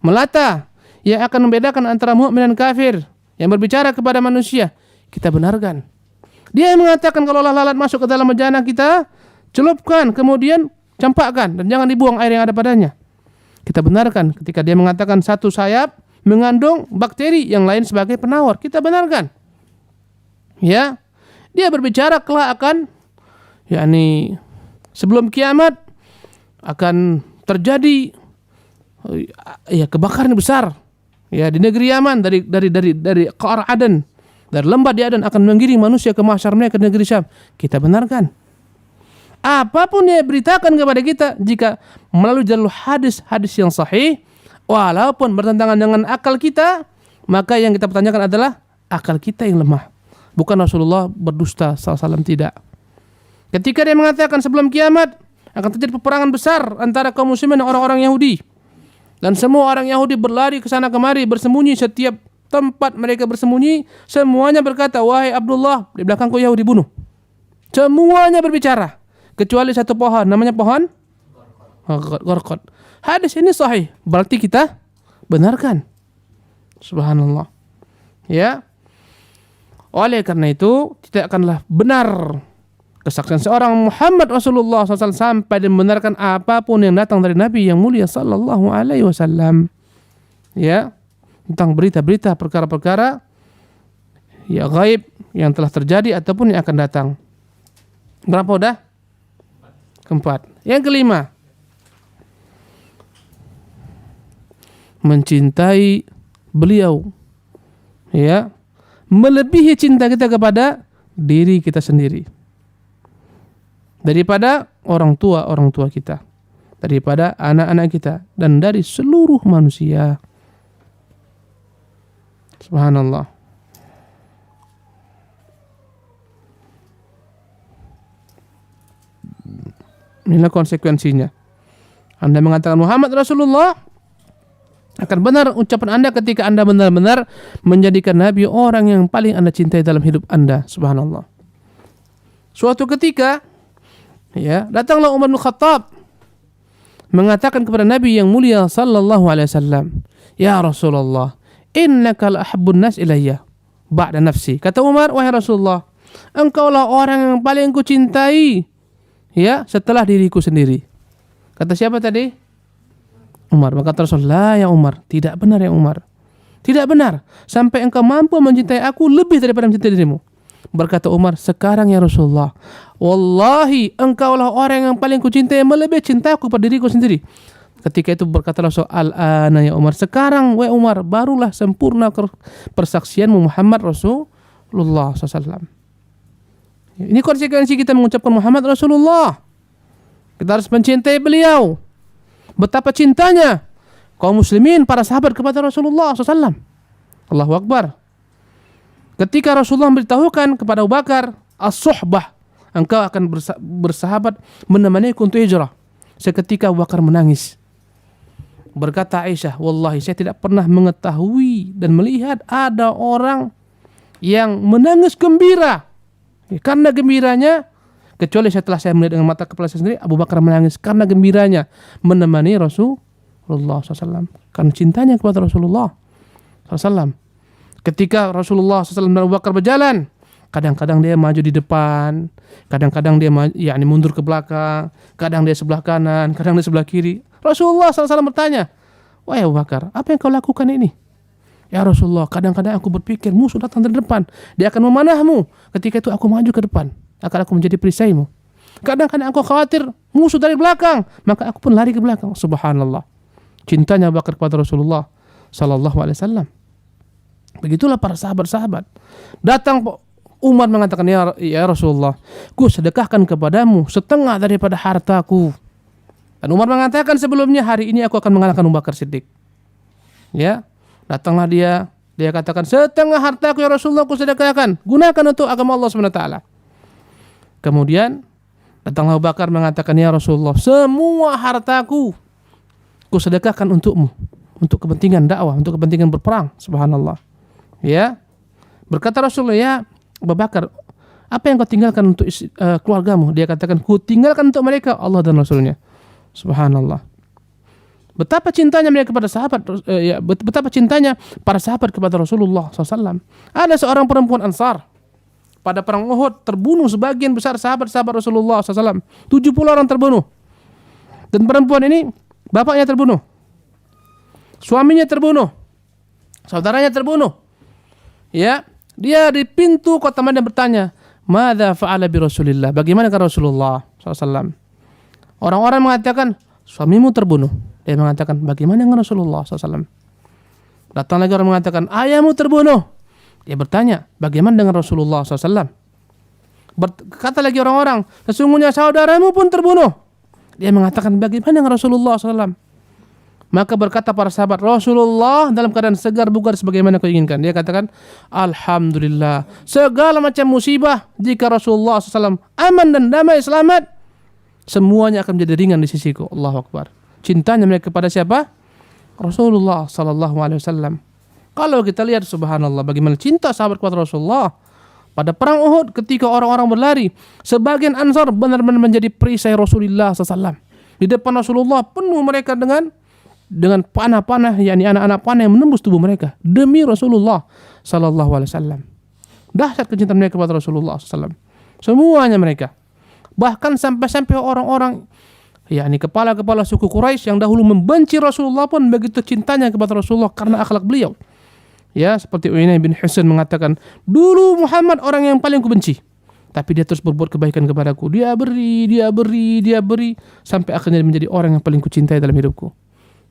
melata yang akan membedakan antara mukmin dan kafir, yang berbicara kepada manusia, kita benarkan. Dia yang mengatakan kalau lalat masuk ke dalam bejana kita, celupkan, kemudian campakkan dan jangan dibuang air yang ada padanya. Kita benarkan. Ketika dia mengatakan satu sayap mengandung bakteri, yang lain sebagai penawar, kita benarkan. Ya, dia berbicara kelak akan, sebelum kiamat akan terjadi kebakaran besar. Ya, di negeri Yaman dari Qa'ar Aden, dari lembah di Aden akan menggiring manusia ke mahsyar mereka ke negeri Syam. Kita benarkan. Apapun yang beritakan kepada kita, jika melalui jalur hadis yang sahih, walaupun bertentangan dengan akal kita, maka yang kita pertanyakan adalah akal kita yang lemah. Bukan Rasulullah berdusta SAW, tidak. Ketika dia mengatakan sebelum kiamat akan terjadi peperangan besar antara kaum muslimin dan orang-orang Yahudi, dan semua orang Yahudi berlari ke sana kemari, bersembunyi, setiap tempat mereka bersembunyi, semuanya berkata, wahai Abdullah, di belakangku Yahudi bunuh. Semuanya berbicara, kecuali satu pohon, namanya pohon Gharqad. Hadis ini sahih, berarti kita benarkan. Subhanallah. Ya. Oleh karena itu, tidak akanlah benar kesaksian seorang Muhammad Rasulullah SAW sampai dia membenarkan apapun yang datang dari Nabi yang mulia sallallahu alaihi wasallam. Ya, tentang berita-berita perkara-perkara ya gaib yang telah terjadi ataupun yang akan datang. Berapa udah? Keempat. Yang kelima, mencintai beliau, ya, melebihi cinta kita kepada diri kita sendiri, daripada orang tua kita, daripada anak-anak kita, dan dari seluruh manusia. Subhanallah. Inilah konsekuensinya. Anda mengatakan Muhammad Rasulullah, akan benar ucapan Anda ketika Anda benar-benar menjadikan Nabi orang yang paling Anda cintai dalam hidup Anda. Subhanallah. Suatu ketika, ya, datanglah Umar bin Khattab mengatakan kepada Nabi yang mulia sallallahu alaihi wasallam, "Ya Rasulullah, innaka la ahabbun nas ilayya ba'da nafsi." Kata Umar, "Wahai Rasulullah, engkaulah orang yang paling ku cintai, ya, setelah diriku sendiri." Kata siapa tadi? Umar. Maka Rasulullah, "Ya Umar, tidak benar ya Umar. Tidak benar sampai engkau mampu mencintai aku lebih daripada mencintai dirimu." Berkata Umar, "Sekarang ya Rasulullah, wallahi engkaulah orang yang paling kucintai melebihi cintaku pada diriku sendiri." Ketika itu berkata Rasul, "Al-ana ya Umar, sekarang wahai Umar barulah sempurna persaksianmu Muhammad Rasulullah SAW." Ini konsekuensi kita mengucapkan Muhammad Rasulullah. Kita harus mencintai beliau. Betapa cintanya kaum muslimin, para sahabat kepada Rasulullah SAW. Allahu Akbar. Ketika Rasulullah memberitahukan kepada Abu Bakar, "As-suhbah, engkau akan bersahabat menemaniku untuk hijrah." Seketika Abu Bakar menangis. Berkata Aisyah, "Wallahi saya tidak pernah mengetahui dan melihat ada orang yang menangis gembira karena gembiranya, kecuali setelah saya melihat dengan mata kepala saya sendiri, Abu Bakar menangis karena gembiranya menemani Rasulullah SAW, karena cintanya kepada Rasulullah SAW. Ketika Rasulullah SAW dan Abu Bakar berjalan, kadang-kadang dia maju di depan, kadang-kadang dia mundur ke belakang, kadang dia sebelah kanan, kadang dia sebelah kiri. Rasulullah SAW bertanya, "Wahai Abu Bakar, apa yang kau lakukan ini?" "Ya Rasulullah, kadang-kadang aku berpikir musuh datang dari depan, dia akan memanahmu. Ketika itu aku maju ke depan, akan aku menjadi perisaimu. Kadang-kadang aku khawatir musuh dari belakang, maka aku pun lari ke belakang." Subhanallah. Cintanya Abu Bakar kepada Rasulullah sallallahu alaihi wasallam. Begitulah para sahabat-sahabat. Datang Umar mengatakan, ya Rasulullah, ku sedekahkan kepadamu setengah daripada hartaku. Dan Umar mengatakan sebelumnya, hari ini aku akan mengalahkan Abu Bakar Siddiq. Ya, datanglah dia katakan, setengah hartaku ya Rasulullah ku sedekahkan, gunakan untuk agama Allah SWT. Kemudian datanglah Abu Bakar mengatakan, ya Rasulullah, semua hartaku ku sedekahkan untukmu, untuk kepentingan dakwah, untuk kepentingan berperang. Subhanallah. Ya, berkata Rasulullah, ya Abu Bakar, apa yang kau tinggalkan untuk keluargamu? Dia katakan, ku tinggalkan untuk mereka Allah dan Rasulnya. Subhanallah. Betapa cintanya mereka kepada sahabat, betapa cintanya para sahabat kepada Rasulullah SAW. Ada seorang perempuan Ansar pada perang Uhud, terbunuh sebagian besar sahabat-sahabat Rasulullah SAW. 70 orang terbunuh. Dan perempuan ini bapaknya terbunuh, suaminya terbunuh, saudaranya terbunuh. Ya, dia di pintu kota Madinah bertanya, "Madza fa'ala bi Rasulillah?" Bagaimana dengan Rasulullah SAW? Orang-orang mengatakan, suamimu terbunuh. Dia mengatakan, bagaimana dengan Rasulullah SAW? Datang lagi orang mengatakan, ayahmu terbunuh. Dia bertanya, bagaimana dengan Rasulullah SAW? Kata lagi orang-orang, sesungguhnya saudaramu pun terbunuh. Dia mengatakan, bagaimana dengan Rasulullah SAW? Maka berkata para sahabat, Rasulullah dalam keadaan segar bugar sebagaimana kau inginkan. Dia katakan, alhamdulillah, segala macam musibah jika Rasulullah SAW aman dan damai selamat, semuanya akan menjadi ringan di sisiku. Allahu Akbar. Cintanya mereka kepada siapa? Rasulullah sallallahu alaihi wasallam. Kalau kita lihat, subhanallah, bagaimana cinta sahabat kepada Rasulullah. Pada perang Uhud ketika orang-orang berlari, sebagian Ansar benar-benar menjadi perisai Rasulullah SAW. Di depan Rasulullah penuh mereka dengan panah-panah, yakni anak-anak panah yang menembus tubuh mereka demi Rasulullah sallallahu alaihi wasallam. Dahsyat kecintaan mereka kepada Rasulullah SAW. Semuanya mereka. Bahkan sampai-sampai orang-orang yakni kepala-kepala suku Quraisy yang dahulu membenci Rasulullah pun begitu cintanya kepada Rasulullah karena akhlak beliau. Ya, seperti Uyainah bin Hisn mengatakan, dulu Muhammad orang yang paling kubenci, tapi dia terus berbuat kebaikan kepadaku. Dia beri, sampai akhirnya menjadi orang yang paling kucintai dalam hidupku.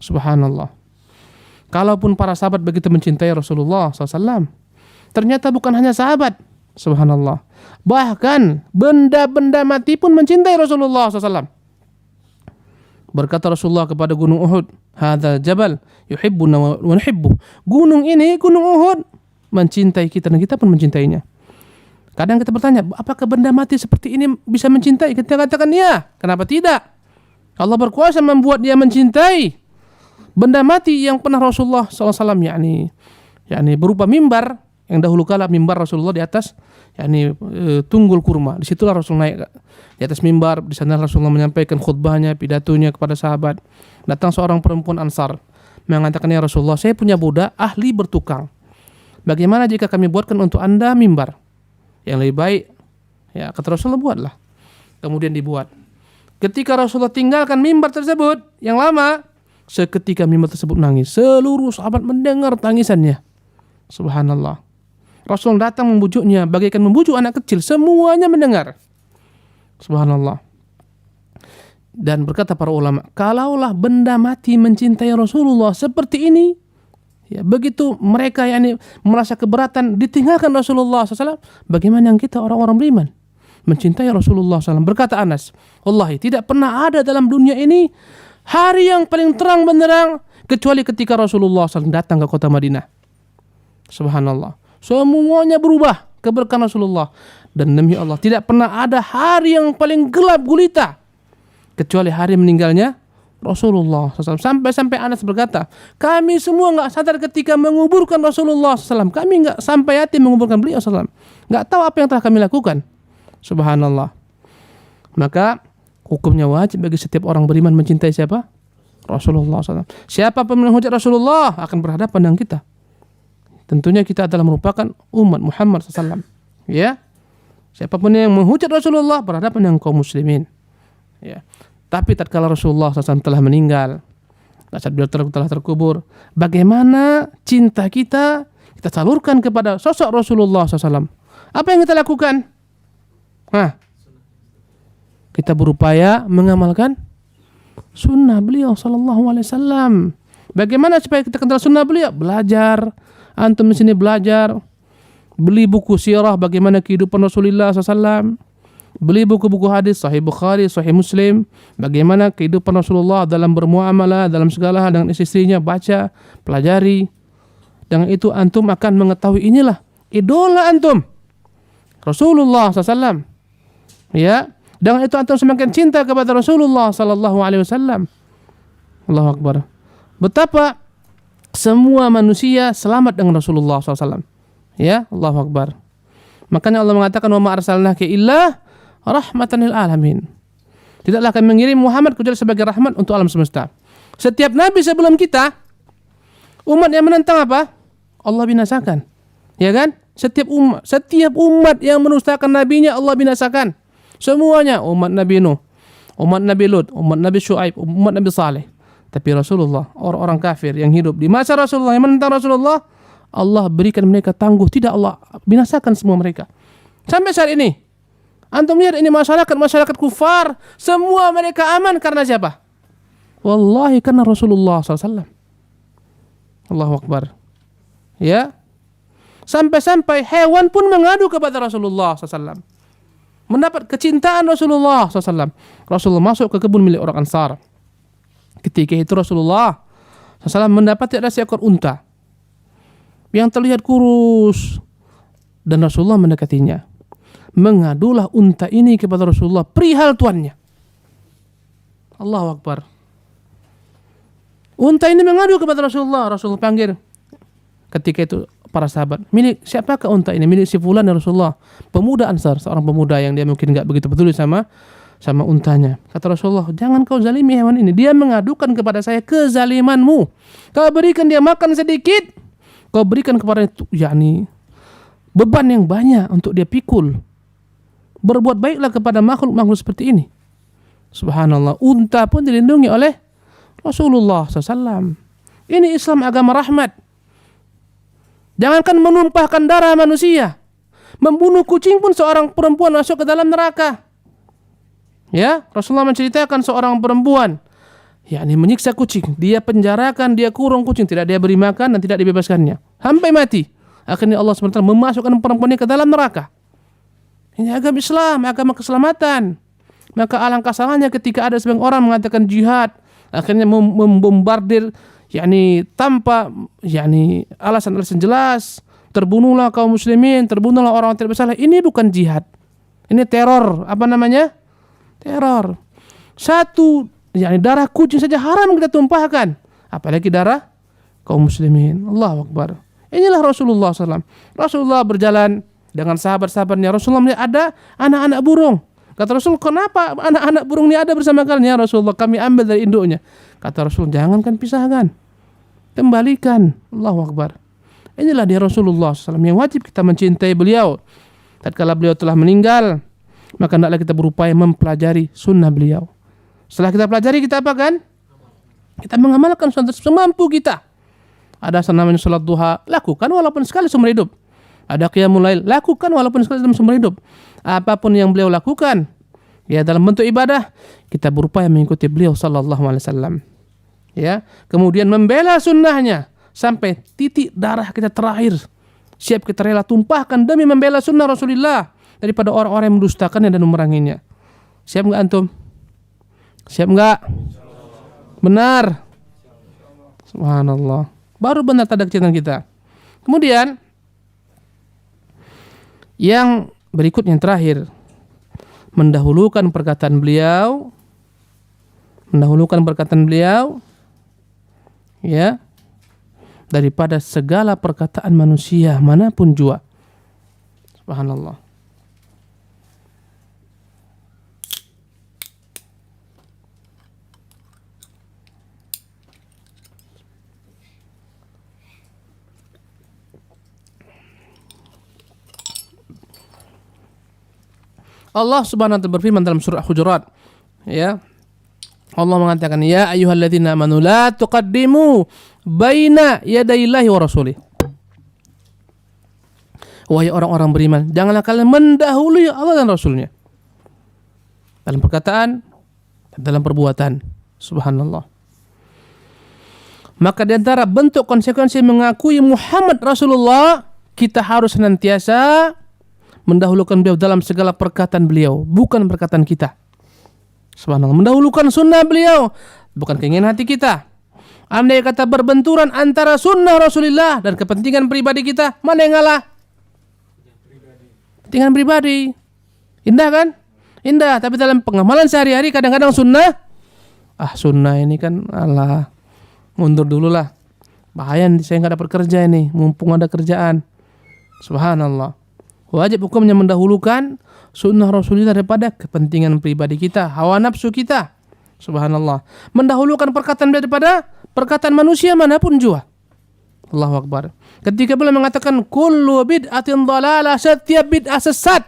Subhanallah. Kalaupun para sahabat begitu mencintai Rasulullah SAW, ternyata bukan hanya sahabat. Subhanallah. Bahkan benda-benda mati pun mencintai Rasulullah SAW. Berkata Rasulullah kepada gunung Uhud, "Hadzal jabal yuhibbuna wa nuhibbu." Gunung ini, gunung Uhud, mencintai kita dan kita pun mencintainya. Kadang kita bertanya, apakah benda mati seperti ini bisa mencintai? Kita katakan ya, kenapa tidak? Allah berkuasa membuat dia mencintai. Benda mati yang pernah Rasulullah SAW yakni berupa mimbar, yang dahulu kala mimbar Rasulullah di atas tunggul kurma. Disitulah Rasul naik di atas mimbar. Di sana Rasulullah menyampaikan khutbahnya, pidatonya kepada sahabat. Datang seorang perempuan Ansar mengatakan, ya Rasulullah, saya punya budak ahli bertukang. Bagaimana jika kami buatkan untuk anda mimbar yang lebih baik? Ya, kata Rasulullah, buatlah. Kemudian dibuat. Ketika Rasulullah tinggalkan mimbar tersebut yang lama, seketika mimbar tersebut nangis. Seluruh sahabat mendengar tangisannya. Subhanallah. Rasul datang membujuknya bagaikan membujuk anak kecil. Semuanya mendengar. Subhanallah. Dan berkata para ulama, kalaulah benda mati mencintai Rasulullah seperti ini, ya, begitu mereka merasa keberatan ditinggalkan Rasulullah SAW, bagaimana yang kita orang-orang beriman mencintai Rasulullah SAW? Berkata Anas, wallahi tidak pernah ada dalam dunia ini hari yang paling terang benderang kecuali ketika Rasulullah SAW datang ke kota Madinah. Subhanallah. Semuanya berubah keberkahan Rasulullah. Dan demi Allah, tidak pernah ada hari yang paling gelap gulita kecuali hari meninggalnya Rasulullah SAW. Sampai Anas berkata, kami semua nggak sadar ketika menguburkan Rasulullah SAW. Kami nggak sampai hati menguburkan beliau SAW. Nggak tahu apa yang telah kami lakukan. Subhanallah. Maka hukumnya wajib bagi setiap orang beriman mencintai siapa? Rasulullah SAW. Siapa pun menghujat Rasulullah akan berhadapan dengan kita. Tentunya kita adalah merupakan umat Muhammad SAW. Ya, siapapun yang menghujat Rasulullah berhadapan dengan kaum muslimin. Ya, tapi tatkala Rasulullah SAW telah meninggal, saat beliau telah terkubur, bagaimana cinta kita salurkan kepada sosok Rasulullah SAW? Apa yang kita lakukan? Kita berupaya mengamalkan sunnah beliau Sallallahu Alaihi Wasallam. Bagaimana supaya kita kenal sunnah beliau? Belajar. Antum di sini belajar, beli buku sirah bagaimana kehidupan Rasulullah SAW, beli buku-buku hadis Sahih Bukhari, Sahih Muslim, bagaimana kehidupan Rasulullah dalam bermuamalah, dalam segala hal dengan istrinya, baca, pelajari. Dengan itu antum akan mengetahui inilah idola antum, Rasulullah SAW. Ya, dengan itu antum semakin cinta kepada Rasulullah Sallallahu Alaihi Wasallam. Allahu Akbar. Betapa semua manusia selamat dengan Rasulullah SAW. Ya, Allahu Akbar. Makanya Allah mengatakan, wa ma arsalnaka illa rahmatan lil alamin. Tidaklah kami mengirim Muhammad kecuali sebagai rahmat untuk alam semesta. Setiap nabi sebelum kita, umat yang menentang apa? Allah binasakan. Ya kan? Setiap umat yang menustakan nabinya Allah binasakan. Semuanya, umat Nabi Nuh, umat Nabi Lut, umat Nabi Syuaib, umat Nabi Saleh. Tapi Rasulullah, orang-orang kafir yang hidup di masa Rasulullah, yang menentang Rasulullah, Allah berikan mereka tangguh. Tidak, Allah binasakan semua mereka. Sampai saat ini, antum lihat ini masyarakat kufar, semua mereka aman karena siapa? Wallahi karena Rasulullah SAW. Allahu Akbar. Ya, sampai-sampai hewan pun mengadu kepada Rasulullah SAW. Mendapat kecintaan Rasulullah SAW. Rasulullah masuk ke kebun milik orang Ansar. Ketika itu Rasulullah SAW mendapati ada seekor unta yang terlihat kurus, dan Rasulullah mendekatinya. Mengadulah unta ini kepada Rasulullah perihal tuannya. Allahu Akbar. Unta ini mengadu kepada Rasulullah. Rasulullah panggil. Ketika itu para sahabat, milik siapakah unta ini? Milik si fulan ya Rasulullah. Pemuda Ansar, seorang pemuda yang dia mungkin gak begitu peduli sama untanya. Kata Rasulullah, jangan kau zalimi hewan ini. Dia mengadukan kepada saya kezalimanmu. Kau berikan dia makan sedikit, kau berikan kepada beban yang banyak untuk dia pikul. Berbuat baiklah kepada makhluk-makhluk seperti ini. Subhanallah, unta pun dilindungi oleh Rasulullah SAW. Ini Islam agama rahmat. Jangankan menumpahkan darah manusia, membunuh kucing pun seorang perempuan masuk ke dalam neraka. Ya, Rasulullah menceritakan seorang perempuan yakni menyiksa kucing, dia penjarakan, dia kurung kucing, tidak dia beri makan dan tidak dibebaskannya sampai mati. Akhirnya Allah SWT memasukkan perempuan ini ke dalam neraka. Ini agama Islam, agama keselamatan. Maka alangkah salahnya ketika ada sebagian orang mengatakan jihad, akhirnya membombardir yakni tanpa yakni alasan-alasan jelas, terbunuhlah kaum muslimin, terbunuhlah orang tidak bersalah. Ini bukan jihad. Ini teror, apa namanya? Teror. Satu yakni darah kucing saja haram kita tumpahkan, apalagi darah kaum muslimin. Allahu Akbar. Inilah Rasulullah SAW. Rasulullah berjalan dengan sahabat-sahabatnya. Rasulullah melihat ada anak-anak burung. Kata Rasul, kenapa anak-anak burung ini ada bersama kalian? Ya Rasulullah, kami ambil dari induknya. Kata Rasul, jangankan pisahkan, kembalikan. Allahu Akbar. Inilah dia Rasulullah SAW yang wajib kita mencintai beliau. Tatkala beliau telah meninggal, maka hendaklah kita berupaya mempelajari sunnah beliau. Setelah kita pelajari, kita apa kan? Kita mengamalkan sunnah semampu kita. Ada namanya salat duha, lakukan walaupun sekali seumur hidup. Ada qiyamul lail, lakukan walaupun sekali dalam seumur hidup. Apapun yang beliau lakukan, ya dalam bentuk ibadah, kita berupaya mengikuti beliau sallallahu alaihi wasallam. Ya, kemudian membela sunnahnya sampai titik darah kita terakhir. Siap kita rela tumpahkan demi membela sunnah Rasulullah daripada orang-orang yang mendustakannya dan memeranginya. Siap enggak antum? Siap enggak? Benar. Subhanallah. Baru benar tanda kecintaan kita. Kemudian yang berikut yang terakhir, mendahulukan perkataan beliau, ya, daripada segala perkataan manusia manapun jua. Subhanallah. Allah Subhanahu wa ta'ala berfirman dalam surah Hujurat, ya. Allah mengatakan, ya ayyuhalladzina amanu la tuqaddimu baina yadayillahi wa rasulih. Wahai orang-orang beriman, janganlah kalian mendahului Allah dan Rasulnya dalam perkataan dan dalam perbuatan. Subhanallah. Maka di antara bentuk konsekuensi mengakui Muhammad Rasulullah, kita harus senantiasa mendahulukan beliau dalam segala perkataan beliau, bukan perkataan kita. Subhanallah. Mendahulukan sunnah beliau, bukan keinginan hati kita. Andai kata berbenturan antara sunnah Rasulullah dan kepentingan pribadi kita, mana yang ngalah? Kepentingan pribadi. Indah kan? Indah. Tapi dalam pengamalan sehari-hari kadang-kadang sunnah, sunnah ini kan alah, mundur dulu lah. Bahaya saya nggak dapat kerja ini, mumpung ada kerjaan. Subhanallah. Wajib hukumnya mendahulukan sunnah Rasulullah daripada kepentingan pribadi kita, hawa nafsu kita. Subhanallah. Mendahulukan perkataan daripada perkataan manusia manapun jua. Allahu Akbar. Ketika beliau mengatakan kullu bid'atin dhalalah, setiap bid'ah sesat,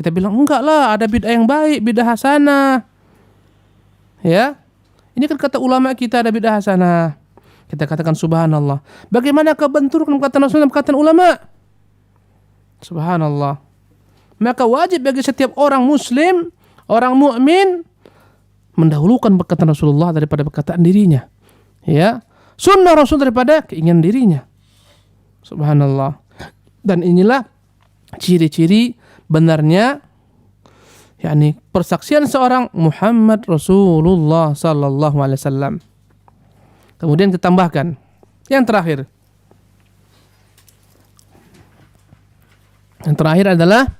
kita bilang enggak lah, ada bid'ah yang baik, bid'ah hasanah. Ya. Ini kan kata ulama kita, ada bid'ah hasanah. Kita katakan subhanallah. Bagaimana kebenturan perkataan Rasulullah dan perkataan ulama? Subhanallah. Maka wajib bagi setiap orang muslim, orang mukmin, mendahulukan perkataan Rasulullah daripada perkataan dirinya. Ya, sunnah Rasul daripada keinginan dirinya. Subhanallah. Dan inilah ciri-ciri benarnya yakni persaksian seorang Muhammad Rasulullah sallallahu alaihi wasallam. Kemudian ditambahkan yang terakhir. Yang terakhir adalah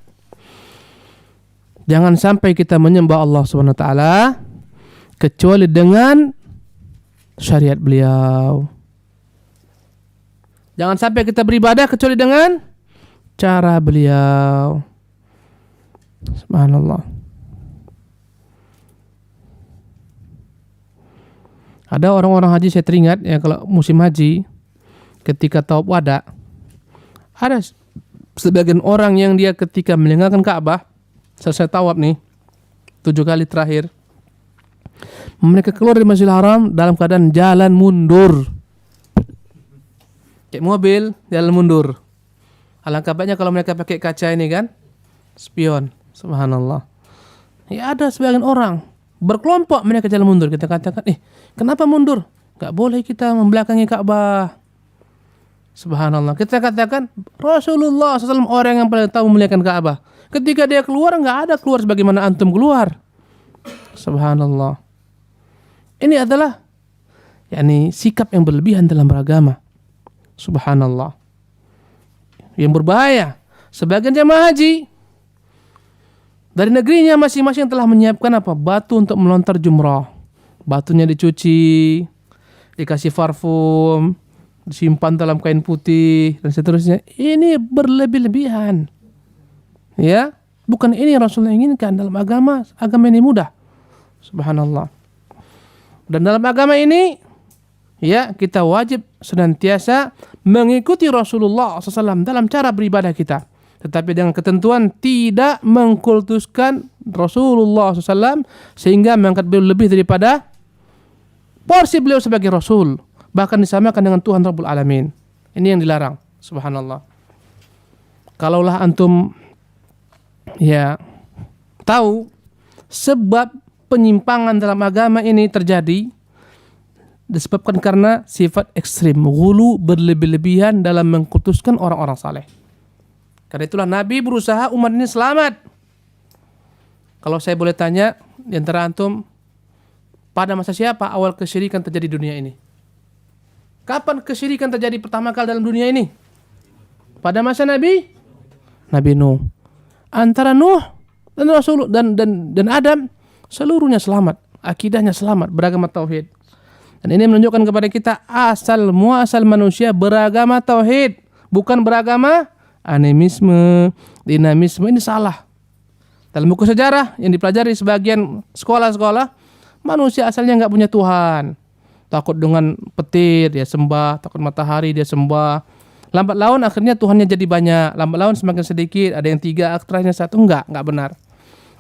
jangan sampai kita menyembah Allah Subhanahu wa taala kecuali dengan syariat beliau. Jangan sampai kita beribadah kecuali dengan cara beliau. Subhanallah. Ada orang-orang haji, saya teringat ya, kalau musim haji ketika tawaf wada, ada sebagian orang yang dia ketika meninggalkan Ka'bah, selesai tawaf nih 7 kali terakhir, mereka keluar dari Masjidil Haram dalam keadaan jalan mundur. Kayak mobil jalan mundur. Alangkah baiknya kalau mereka pakai kaca ini kan, spion. Subhanallah. Ya ada sebagian orang berkelompok mereka jalan mundur. Kita katakan, kenapa mundur? Gak boleh kita membelakangi Ka'bah. Subhanallah. Kita katakan Rasulullah SAW orang yang paling tahu memuliakan Ka'bah. Ketika dia keluar, gak ada keluar sebagaimana antum keluar. Subhanallah. Ini adalah sikap yang berlebihan dalam beragama. Subhanallah. Yang berbahaya. Sebagian jamaah haji dari negerinya masing-masing telah menyiapkan batu untuk melontar jumrah. Batunya dicuci, dikasih parfum, disimpan dalam kain putih dan seterusnya. Ini berlebih-lebihan. Ya, bukan ini yang Rasulullah inginkan dalam agama. Agama ini mudah. Subhanallah. Dan dalam agama ini, ya, kita wajib senantiasa mengikuti Rasulullah SAW dalam cara beribadah kita. Tetapi dengan ketentuan tidak mengkultuskan Rasulullah SAW sehingga mengangkat beliau lebih daripada porsi beliau sebagai Rasul. Bahkan disamakan dengan Tuhan Rabbul Alamin. Ini yang dilarang. Subhanallah. Kalaulah antum tahu sebab penyimpangan dalam agama ini terjadi disebabkan karena sifat ekstrim, ghulu, berlebih-lebihan dalam mengkultuskan orang-orang saleh. Karena itulah Nabi berusaha umat ini selamat. Kalau saya boleh tanya, di antara antum, pada masa siapa awal kesyirikan terjadi di dunia ini? Kapan kesyirikan terjadi pertama kali dalam dunia ini? Pada masa Nabi Nuh. Antara Nuh dan Rasul dan Adam, seluruhnya selamat, akidahnya selamat, beragama tauhid. Dan ini menunjukkan kepada kita asal muasal manusia beragama tauhid, bukan beragama animisme, dinamisme. Ini salah. Dalam buku sejarah yang dipelajari sebagian sekolah-sekolah, manusia asalnya nggak punya Tuhan. Takut dengan petir dia sembah, takut matahari dia sembah. Lambat laun akhirnya Tuhannya jadi banyak, lambat laun semakin sedikit, ada yang 3, terakhirnya 1. Enggak benar.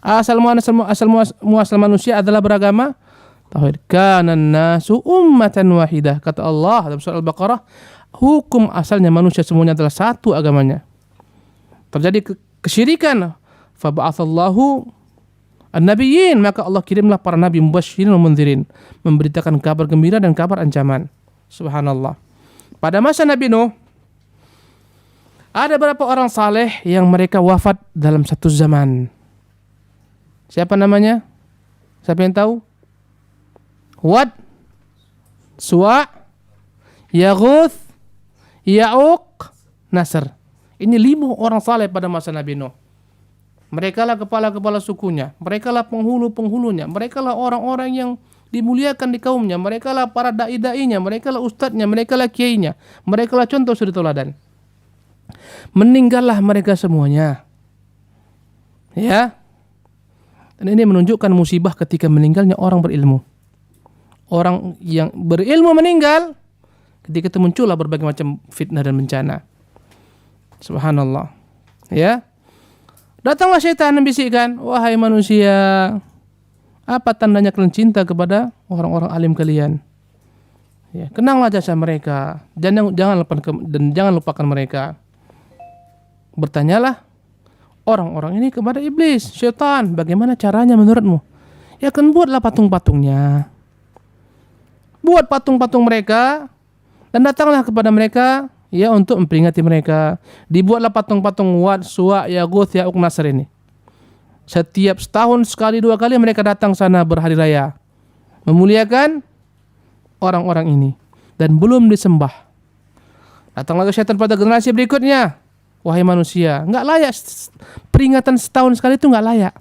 Asal muasal manusia adalah beragama tauhid. Kanan nasu ummatan wahidah, kata Allah dalam surah Al-Baqarah. Hukum asalnya manusia semuanya adalah satu agamanya. Terjadi kesyirikan, fa ba'atsallahu an-nabiyyin, maka Allah kirimlah para nabi mubasysyirin wa mundzirin, memberitakan kabar gembira dan kabar ancaman. Subhanallah. Pada masa Nabi Nuh ada beberapa orang saleh yang mereka wafat dalam satu zaman. Siapa namanya? Siapa yang tahu? Wad, Suwa, Yaghuth, Ya'uq, Nasr. Ini 5 orang saleh pada masa Nabi Nuh. Mereka lah kepala-kepala sukunya. Mereka lah penghulu-penghulunya. Mereka lah orang-orang yang dimuliakan di kaumnya. Mereka lah para da'i-da'inya. Mereka lah ustadznya. Mereka lah kiainya. Mereka lah contoh suri teladan. Meninggallah mereka semuanya. Ya. Dan ini menunjukkan musibah ketika meninggalnya orang berilmu. Orang yang berilmu meninggal, ketika itu muncullah berbagai macam fitnah dan bencana. Subhanallah. Ya. Datanglah syaitan membisikkan, wahai manusia, apa tandanya kalian cinta kepada orang-orang alim kalian? Ya, kenanglah jasa mereka, jangan lupakan mereka. Bertanyalah orang-orang ini kepada iblis, syaitan, bagaimana caranya menurutmu? Ya kan buatlah patung-patungnya. Buat patung-patung mereka dan datanglah kepada mereka ya untuk memperingati mereka. Dibuatlah patung-patung Wad, Suwa, Yaghuth, Ya'uq, Nasr ini. Setiap setahun sekali 2 kali mereka datang sana berhari raya, memuliakan orang-orang ini dan belum disembah. Datang lagi syaitan pada generasi berikutnya. Wahai manusia, enggak layak peringatan setahun sekali itu enggak layak.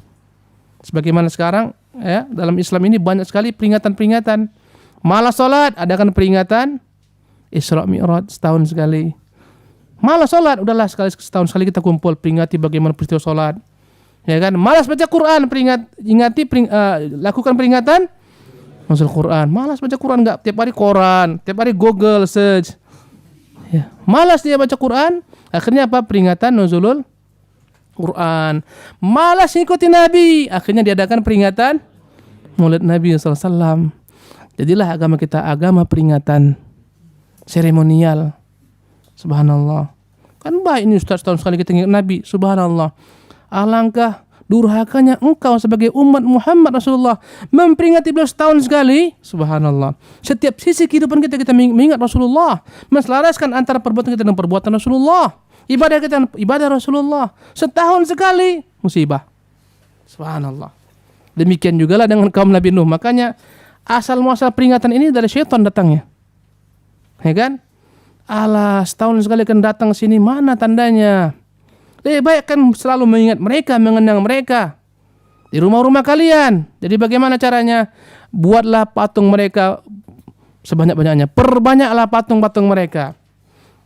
Sebagaimana sekarang ya, dalam Islam ini banyak sekali peringatan-peringatan. Malas salat, adakan peringatan Isra Mi'raj setahun sekali. Malas salat, udahlah setahun sekali kita kumpul peringati bagaimana peristiwa salat. Ya kan? Malas baca Quran, lakukan peringatan nuzul Quran. Malas baca Quran, enggak tiap hari Quran, tiap hari Google search. Ya, malas dia baca Quran, akhirnya apa? Peringatan nuzulul Quran, malas ngikuti Nabi. Akhirnya diadakan peringatan Maulid Nabi SAW. Jadilah agama kita agama peringatan seremonial. Subhanallah. Kan baik ini Ustaz, setahun sekali kita ingat Nabi. Subhanallah. Alangkah durhakanya engkau sebagai umat Muhammad Rasulullah memperingati beliau setahun sekali. Subhanallah. Setiap sisi kehidupan kita mengingat Rasulullah, menselaraskan antara perbuatan kita dengan perbuatan Rasulullah. Ibadah kita ibadah Rasulullah. Setahun sekali musibah. Subhanallah. Demikian juga lah dengan kaum Nabi Nuh. Makanya asal muasal peringatan ini dari syaitan datangnya. Ya kan? Alah, setahun sekali kan datang sini, mana tandanya? Lebih baik kan selalu mengingat mereka, mengenang mereka di rumah-rumah kalian. Jadi bagaimana caranya? Buatlah patung mereka sebanyak-banyaknya. Perbanyaklah patung-patung mereka.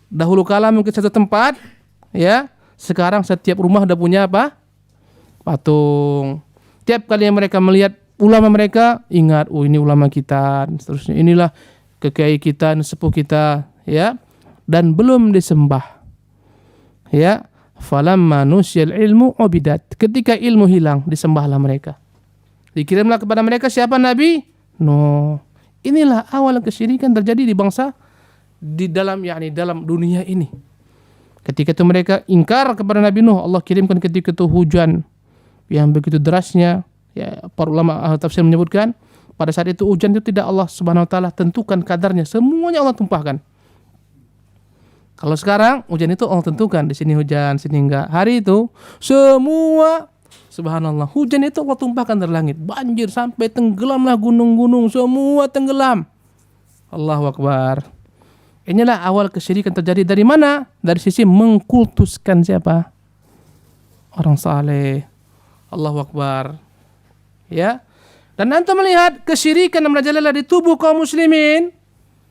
Dahulu kala mungkin satu tempat, ya. Sekarang setiap rumah udah punya apa? Patung. Tiap kali yang mereka melihat ulama mereka, ingat, oh ini ulama kita, dan seterusnya. Inilah kekayaan kita, sepuh kita, ya. Dan belum disembah. Ya. Falamma nusyal ilmu ubidat. Ketika ilmu hilang, disembahlah mereka. Dikirimlah kepada mereka siapa Nabi? No. Inilah awal kesyirikan terjadi di bangsa di dalam dalam dunia ini. Ketika itu mereka ingkar kepada Nabi Nuh, Allah kirimkan ketika itu hujan yang begitu derasnya. Ya, para ulama tafsir menyebutkan pada saat itu hujan itu tidak Allah Subhanahu wa taala tentukan kadarnya, semuanya Allah tumpahkan. Kalau sekarang hujan itu Allah tentukan, di sini hujan, sini enggak. Hari itu semua subhanallah, hujan itu Allah tumpahkan dari langit, banjir sampai tenggelamlah gunung-gunung, semua tenggelam. Allahu Akbar. Inilah awal kesyirikan terjadi dari mana? Dari sisi mengkultuskan siapa? Orang saleh. Allahu Akbar. Ya. Dan antum melihat kesyirikan yang merajalela di tubuh kaum muslimin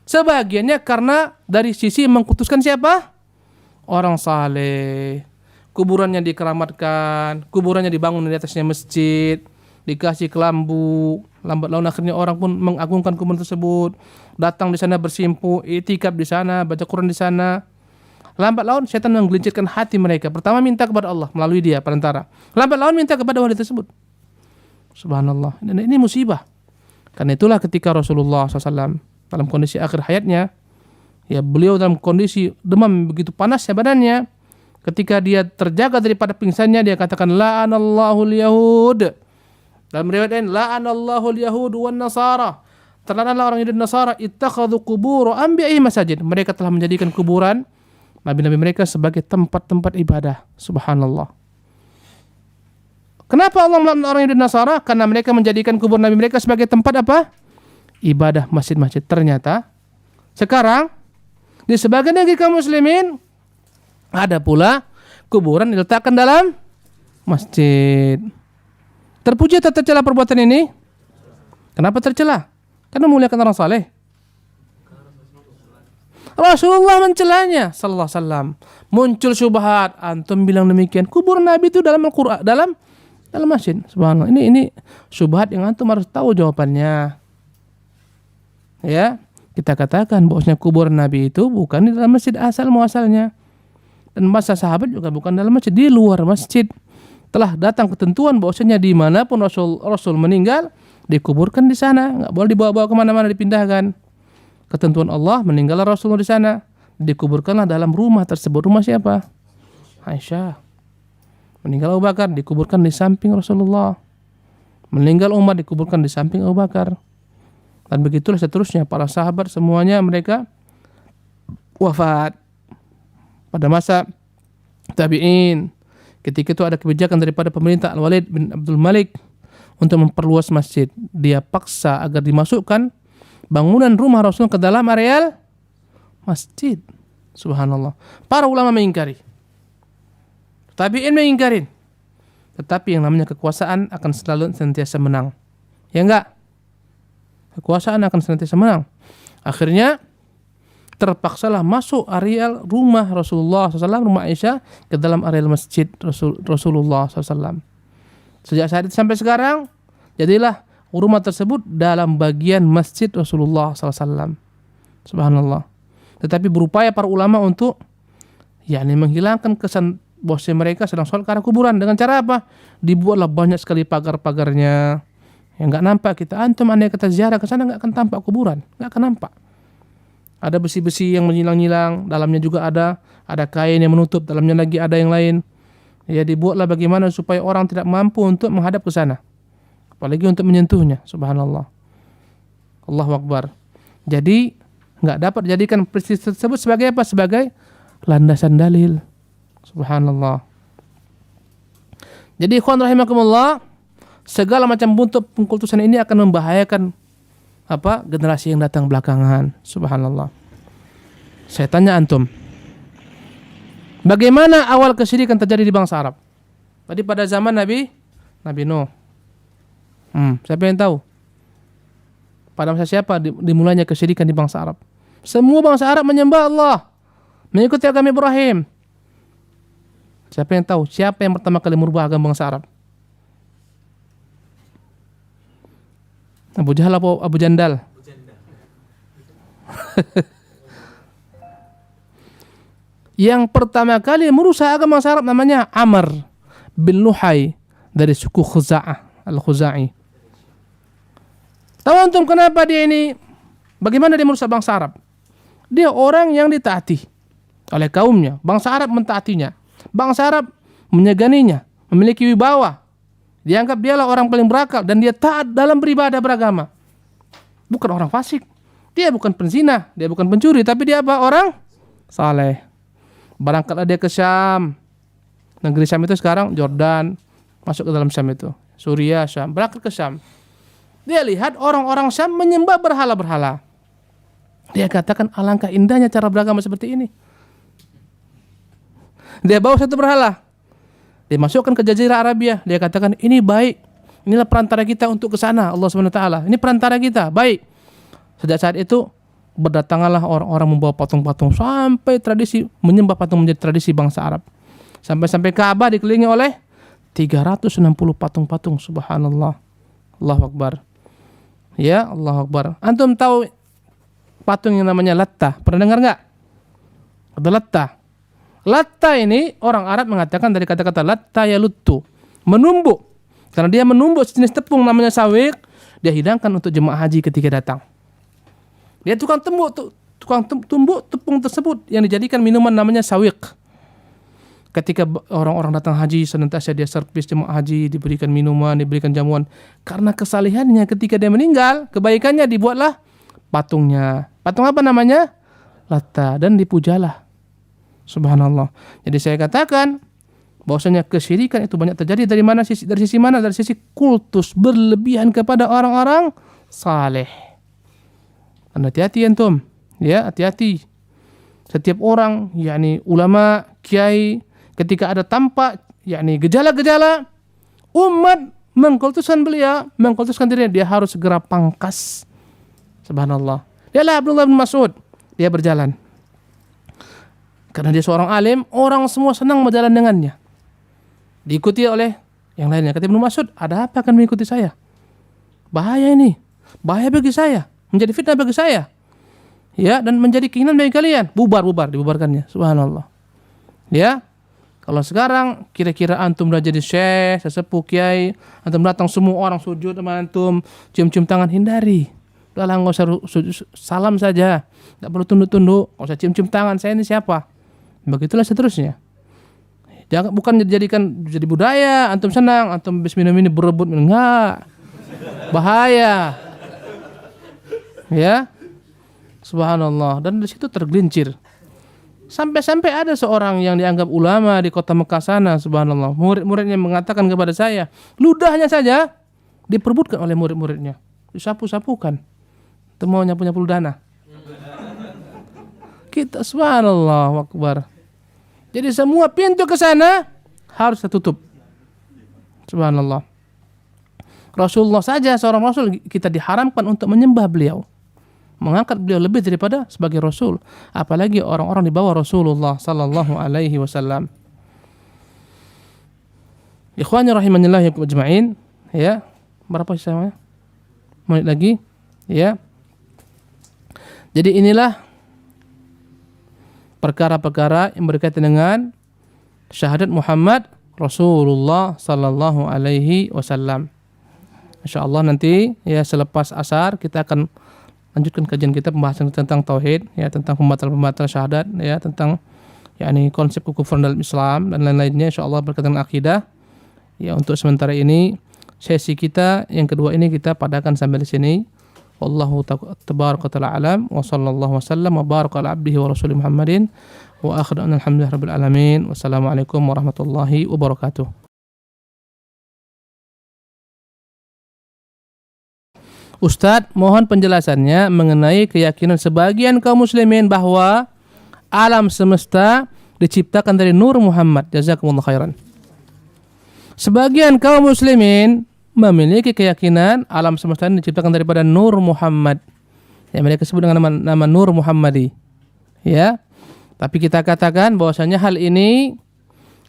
sebagiannya karena dari sisi mengkultuskan siapa? Orang saleh. Kuburannya dikeramatkan, kuburannya dibangun di atasnya masjid, dikasih kelambu. Lambat laun akhirnya orang pun mengagungkan kuburan tersebut, datang di sana bersimpu, itikaf di sana, baca Quran di sana. Lambat laun setan menggelincirkan hati mereka. Pertama minta kepada Allah melalui dia perantara. Lambat laun minta kepada wali tersebut. Subhanallah. Dan ini musibah. Karena itulah ketika Rasulullah SAW dalam kondisi akhir hayatnya, ya beliau dalam kondisi demam begitu panasnya badannya. Ketika dia terjaga daripada pingsannya, dia katakan la'anallahu al-yahud. Dalam riwayat lain, la'anallahu al-yahud wan nasara. Terlaknatlah orang Yahudi dan Nasara, ittakhadhu qubur anbiya'i masajid. Mereka telah menjadikan kuburan nabi-nabi mereka sebagai tempat-tempat ibadah. Subhanallah. Kenapa Allah melaknat orang Yahudi dan Nasara? Karena mereka menjadikan kubur nabi mereka sebagai tempat apa? Ibadah, masjid-masjid. Ternyata sekarang di sebagian negeri kaum muslimin ada pula kuburan diletakkan dalam masjid. Terpuji atau tercela perbuatan ini? Kenapa tercela? Karena memuliakan orang saleh. Rasulullah mencelanya sallallahu alaihi wasallam. Muncul syubhat, antum bilang demikian. Kubur Nabi itu dalam Al-Qur'an, dalam masjid. Subhanallah. Ini syubhat yang antum harus tahu jawabannya. Ya, kita katakan bahwasanya kubur Nabi itu bukan di dalam masjid asal muasalnya. Dan masa sahabat juga bukan dalam masjid, di luar masjid. Telah datang ketentuan bahwasanya dimanapun Rasul meninggal, dikuburkan di sana, nggak boleh dibawa-bawa kemana-mana, dipindahkan. Ketentuan Allah, meninggallah Rasulullah di sana, dikuburkanlah dalam rumah tersebut. Rumah siapa? Aisyah. Meninggal Abu Bakar, dikuburkan di samping Rasulullah. Meninggal Umar, dikuburkan di samping Abu Bakar. Dan begitulah seterusnya, para sahabat semuanya mereka wafat pada masa tabi'in. Ketika itu ada kebijakan daripada pemerintah Al-Walid bin Abdul Malik untuk memperluas masjid. Dia paksa agar dimasukkan bangunan rumah Rasul ke dalam areal masjid. Subhanallah. Para ulama mengingkari. Tabi'in mengingkari. Tetapi yang namanya kekuasaan akan selalu senantiasa menang. Ya enggak? Kekuasaan akan senantiasa menang. Akhirnya terpaksalah masuk areal rumah Rasulullah SAW, rumah Aisyah, ke dalam areal masjid Rasulullah SAW. Sejak saat itu sampai sekarang, jadilah rumah tersebut dalam bagian masjid Rasulullah SAW. Subhanallah. Tetapi berupaya para ulama untuk menghilangkan kesan bahwasanya mereka sedang sholat ke arah kuburan. Dengan cara apa? Dibuatlah banyak sekali pagar-pagarnya yang nggak nampak kita. Antum andai kata ziarah ke sana nggak akan tampak kuburan, nggak akan nampak. Ada besi-besi yang menyilang-nyilang, dalamnya juga ada kain yang menutup, dalamnya lagi ada yang lain. Ya, dibuatlah bagaimana supaya orang tidak mampu untuk menghadap ke sana, apalagi untuk menyentuhnya. Subhanallah. Allahu Akbar. Jadi nggak dapat jadikan peristiwa tersebut sebagai apa? Sebagai landasan dalil. Subhanallah. Jadi ikhwan rahimakumullah, segala macam bentuk pengkultusan ini akan membahayakan generasi yang datang belakangan. Subhanallah. Saya tanya antum, bagaimana awal kesyirikan terjadi di bangsa Arab? Tadi pada zaman Nabi Nuh. Siapa yang tahu? Pada masa siapa dimulainya kesyirikan di bangsa Arab? Semua bangsa Arab menyembah Allah, mengikuti agama Ibrahim. Siapa yang tahu siapa yang pertama kali merubah agama bangsa Arab? Abu Jahal atau Abu Jandal? Yang pertama kali merusak agama bangsa Arab namanya Amr bin Luhai dari suku Khuza'ah, Al-Khuza'i. Tahu antum kenapa dia ini? Bagaimana dia merusak bangsa Arab? Dia orang yang ditaati oleh kaumnya. Bangsa Arab mentaatinya. Bangsa Arab menyeganinya, memiliki wibawa. Dianggap dialah orang paling berakal dan dia taat dalam beribadah beragama. Bukan orang fasik. Dia bukan penzina, dia bukan pencuri, tapi dia apa? Orang saleh. Berangkatlah dia ke Syam. Negeri Syam itu sekarang Jordan, masuk ke dalam Syam itu. Suriah, Syam, berangkat ke Syam. Dia lihat orang-orang Syam menyembah berhala-berhala. Dia katakan, alangkah indahnya cara beragama seperti ini. Dia bawa satu berhala, dia masukkan ke Jazirah Arabia. Dia katakan, ini baik, inilah perantara kita untuk ke sana. Allah SWT, ini perantara kita, baik. Sejak saat itu berdatanganlah orang-orang membawa patung-patung, sampai tradisi menyembah patung menjadi tradisi bangsa Arab. Sampai-sampai Ka'bah dikelilingi oleh 360 patung-patung. Subhanallah. Allahu Akbar. Ya, Allahu Akbar. Antum tahu patung yang namanya Latta? Pernah dengar nggak? Ada Latta. Latta ini orang Arab mengatakan dari kata-kata Latta yaluttu, menumbuk. Karena dia menumbuk sejenis tepung namanya sawiq, dia hidangkan untuk jemaah haji ketika datang. Dia tukang tumbuk tepung tersebut yang dijadikan minuman namanya sawiq. Ketika orang-orang datang haji, senantiasa dia servis jemaah haji, diberikan minuman, diberikan jamuan. Karena kesalehannya ketika dia meninggal, kebaikannya, dibuatlah patungnya. Patung apa namanya? Latta, dan dipujalah. Subhanallah. Jadi saya katakan bahwasanya kesyirikan itu banyak terjadi dari mana? Dari sisi mana? Dari sisi kultus berlebihan kepada orang-orang saleh. Dan hati-hati antum, ya, hati-hati. Setiap orang, yakni ulama, kiai, ketika ada tampak yakni gejala-gejala umat mengkultuskan beliau, mengkultuskan dirinya, dia harus segera pangkas. Subhanallah. Dialah Abdullah bin Mas'ud, dia berjalan. Karena dia seorang alim, orang semua senang berjalan dengannya. Diikuti oleh yang lainnya. Kata Ibnu Mas'ud, ada apa akan mengikuti saya? Bahaya ini. Bahaya bagi saya. Menjadi fitnah bagi saya. Ya, dan menjadi keinginan bagi kalian. Dibubarkannya. Subhanallah. Ya. Kalau sekarang kira-kira antum udah jadi syekh, sesepuh, kiai, antum datang semua orang sujud sama antum, cium-cium tangan, hindari. Udahlah, enggak usah salam saja. Enggak perlu tunduk-tunduk, enggak usah cium-cium tangan, saya ini siapa? Begitulah seterusnya. Jangan, bukan dijadikan jadi budaya, antum senang, antum habis minum ini berebut, enggak. Bahaya. Ya. Subhanallah, dan di situ tergelincir. Sampai-sampai ada seorang yang dianggap ulama di kota Mekah sana, subhanallah. Murid-muridnya mengatakan kepada saya, ludahnya saja diperbutkan oleh murid-muridnya. Disapu-sapukan. Itu mau nyapu-nyapu ludana. Kita subhanallah akbar. Jadi semua pintu ke sana harus tertutup. Subhanallah. Rasulullah saja, seorang Rasul, kita diharamkan untuk menyembah beliau, mengangkat beliau lebih daripada sebagai Rasul, apalagi orang-orang di bawah Rasulullah sallallahu alaihi wasallam. Ikhwani rahimanillah ya ajma'in, ya. Berapa sih saya? Menit lagi, ya. Jadi inilah perkara-perkara yang berkaitan dengan syahadat Muhammad Rasulullah sallallahu alaihi wasallam. Insyaallah nanti ya selepas asar kita akan lanjutkan kajian kita pembahasan tentang tauhid ya, tentang pembatal-pembatal syahadat ya, tentang yakni konsep kekufuran dalam Islam dan lain-lainnya insyaallah berkaitan dengan akidah. Ya untuk sementara ini sesi kita yang kedua ini kita padakan sampai di sini. Wallahu tabaraka taala alam wa sallallahu wasallam wa baraka ala abdihi wa rasulih Muhammadin wa akhiru alhamdulillahi rabbil alamin. Wassalamualaikum warahmatullahi wabarakatuh. Ustadz, mohon penjelasannya mengenai keyakinan sebagian kaum muslimin bahwa alam semesta diciptakan dari nur Muhammad. Jazakumullah khairan. Sebagian kaum muslimin memiliki keyakinan alam semesta ini diciptakan daripada nur Muhammad. Ya, mereka sebut dengan nama Nur Muhammadi. Ya. Tapi kita katakan bahwasanya hal ini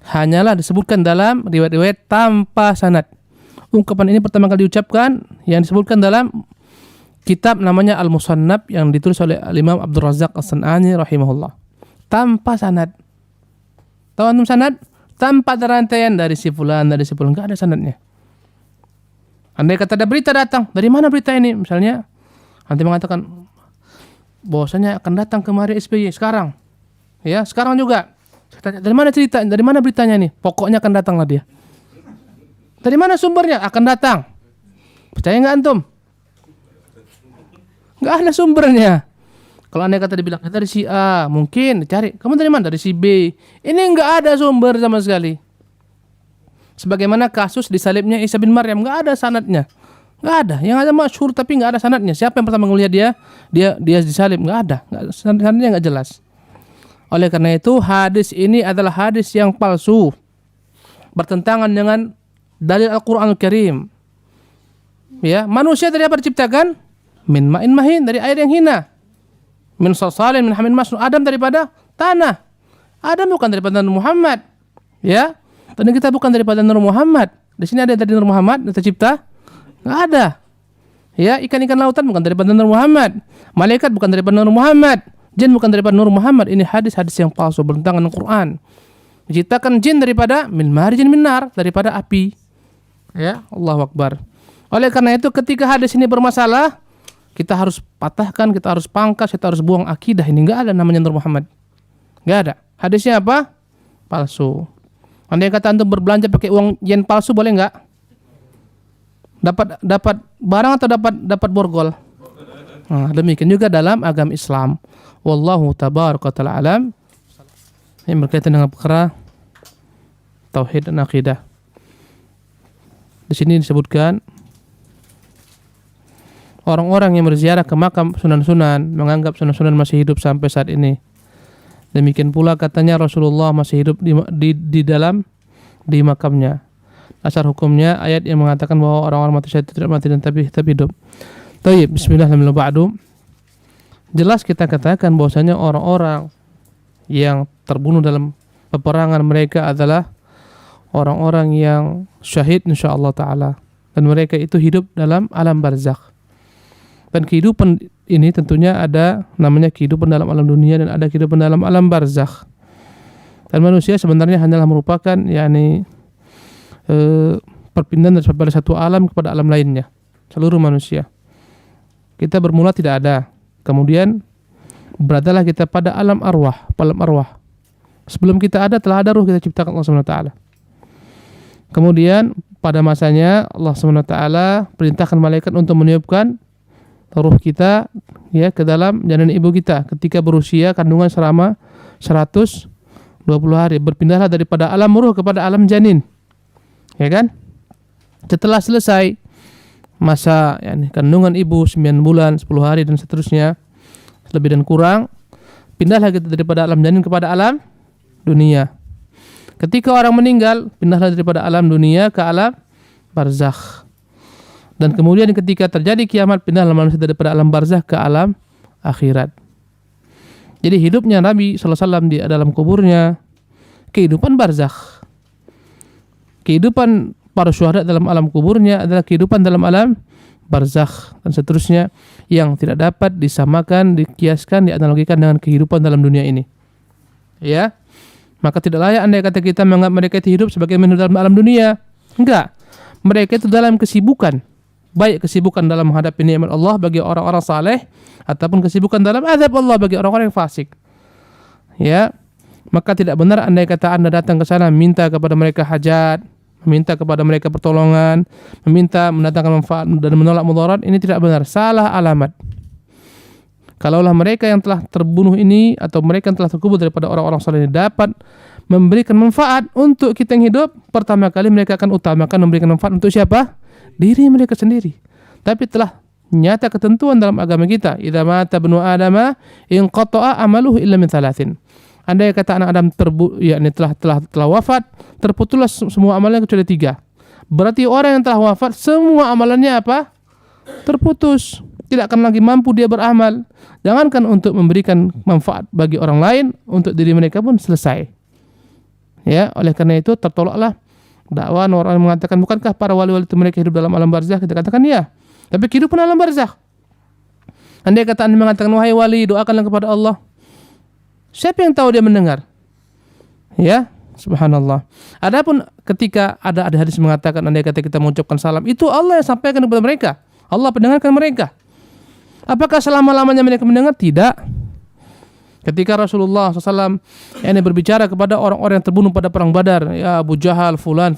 hanyalah disebutkan dalam riwayat-riwayat tanpa sanad. Ungkapan ini pertama kali diucapkan yang disebutkan dalam kitab namanya Al-Musannaf yang ditulis oleh Imam Abdul Razak As-San'ani rahimahullah. Tanpa sanad. Tahu antum sanad? Tanpa ada rantaian dari si fulan, enggak ada sanadnya. Andai kata ada berita datang, dari mana berita ini? Misalnya, nanti mengatakan bahwasanya akan datang kemari SBY sekarang. Ya, sekarang juga. Saya tanya, dari mana cerita? Dari mana beritanya nih? Pokoknya akan datanglah dia. Dari mana sumbernya? Akan datang. Percaya nggak antum? Nggak ada sumbernya. Kalau andai kata dibilang dari si A, mungkin dicari. Kamu dari mana? Dari si B. Ini nggak ada sumber sama sekali. Sebagaimana kasus disalibnya Isa bin Maryam, nggak ada sanadnya. Nggak ada. Yang ada masyhur tapi nggak ada sanadnya. Siapa yang pertama melihat dia disalib? Nggak ada. Sanadnya nggak jelas. Oleh karena itu hadis ini adalah hadis yang palsu. Bertentangan dengan dalil Al-Quran Al-Karim. Ya, manusia dari apa diciptakan? Min ma'in mahin, dari air yang hina. Min salsalin min hamin masnun. Adam daripada tanah. Adam bukan daripada Nur Muhammad. Ya. Dan kita bukan daripada Nur Muhammad. Di sini ada dari Nur Muhammad yang tercipta? Enggak ada. Ya, ikan-ikan lautan bukan daripada Nur Muhammad. Malaikat bukan daripada Nur Muhammad. Jin bukan daripada Nur Muhammad. Ini hadis-hadis yang palsu bertentangan dengan Al-Quran. Diciptakan jin daripada min marijin min nar, daripada api. Ya, Allahu Akbar. Oleh karena itu ketika hadis ini bermasalah, kita harus patahkan, kita harus pangkas, kita harus buang akidah ini. Enggak ada namanya Nur Muhammad. Enggak ada. Hadisnya apa? Palsu. Andai kata antum berbelanja pakai uang yen palsu boleh enggak? Dapat barang atau dapat borgol? Nah, demikian juga dalam agama Islam. Wallahu tabaraka taala alam. Ini berkaitan dengan perkara tauhid dan akidah. Di sini disebutkan orang-orang yang berziarah ke makam sunan-sunan menganggap sunan-sunan masih hidup sampai saat ini. Demikian pula katanya Rasulullah masih hidup di makamnya. Asal hukumnya ayat yang mengatakan bahwa orang-orang mati syahid tidak mati dan tapi hidup. Tayyib, bismillahirrahmanirrahim. Jelas kita katakan bahwasanya orang-orang yang terbunuh dalam peperangan mereka adalah orang-orang yang syahid insyaallah ta'ala. Dan mereka itu hidup dalam alam barzakh. Dan kehidupan ini tentunya ada namanya kehidupan dalam alam dunia dan ada kehidupan dalam alam barzakh. Dan manusia sebenarnya hanyalah merupakan perpindahan dari satu alam kepada alam lainnya. Seluruh manusia. Kita bermula tidak ada. Kemudian beradalah kita pada alam arwah, alam arwah. Sebelum kita ada telah ada ruh kita ciptakan Allah Subhanahu wa taala. Kemudian pada masanya Allah Subhanahu wa taala perintahkan malaikat untuk meniupkan ruh kita ya ke dalam janin ibu kita ketika berusia kandungan selama 120 hari. Berpindahlah daripada alam ruh kepada alam janin. Ya kan? Setelah selesai masa kandungan ibu 9 bulan, 10 hari dan seterusnya, lebih dan kurang, pindahlah kita daripada alam janin kepada alam dunia. Ketika orang meninggal, pindahlah daripada alam dunia ke alam barzakh. Dan kemudian ketika terjadi kiamat, pindahlah manusia daripada alam barzakh ke alam akhirat. Jadi hidupnya Nabi SAW di dalam kuburnya, kehidupan barzakh. Kehidupan para syuhada dalam alam kuburnya adalah kehidupan dalam alam barzakh dan seterusnya yang tidak dapat disamakan, dikiaskan, dianalogikan dengan kehidupan dalam dunia ini. Ya. Maka tidak layak andai kata kita menganggap mereka itu hidup sebagai hidup dalam alam dunia. Enggak. Mereka itu dalam kesibukan. Baik kesibukan dalam menghadapi nikmat Allah bagi orang-orang saleh ataupun kesibukan dalam azab Allah bagi orang-orang yang fasik. Ya. Maka tidak benar andai kata Anda datang ke sana minta kepada mereka hajat, meminta kepada mereka pertolongan, meminta mendatangkan manfaat dan menolak mudarat, ini tidak benar, salah alamat. Kalaulah mereka yang telah terbunuh ini atau mereka yang telah terkubur daripada orang-orang saleh ini dapat memberikan manfaat untuk kita yang hidup, pertama kali mereka akan utamakan memberikan manfaat untuk siapa? Diri mereka sendiri. Tapi telah nyata ketentuan dalam agama kita, idza mata ibnu adama inqata'a amaluhu illa min thalathin. Andai kata anak Adam telah wafat, terputuslah semua amalannya kecuali 3. Berarti orang yang telah wafat semua amalannya apa? Terputus. Tidak akan lagi mampu dia beramal. Jangankan untuk memberikan manfaat bagi orang lain, untuk diri mereka pun selesai. Ya, oleh karena itu tertolaklah dakwah orang yang mengatakan, bukankah para wali-wali itu mereka hidup dalam alam barzakh? Kita katakan ya. Tapi kehidupan alam barzakh. Andai kata Anda mengatakan, wahai wali, doakanlah kepada Allah. Siapa yang tahu dia mendengar? Ya, subhanallah. Adapun ketika ada hadis mengatakan andai kata kita mengucapkan salam, itu Allah yang sampaikan kepada mereka. Allah pendengarkan mereka. Apakah selama-lamanya mereka mendengar? Tidak. Ketika Rasulullah SAW berbicara kepada orang-orang yang terbunuh pada perang Badar, ya Abu Jahal, fulan,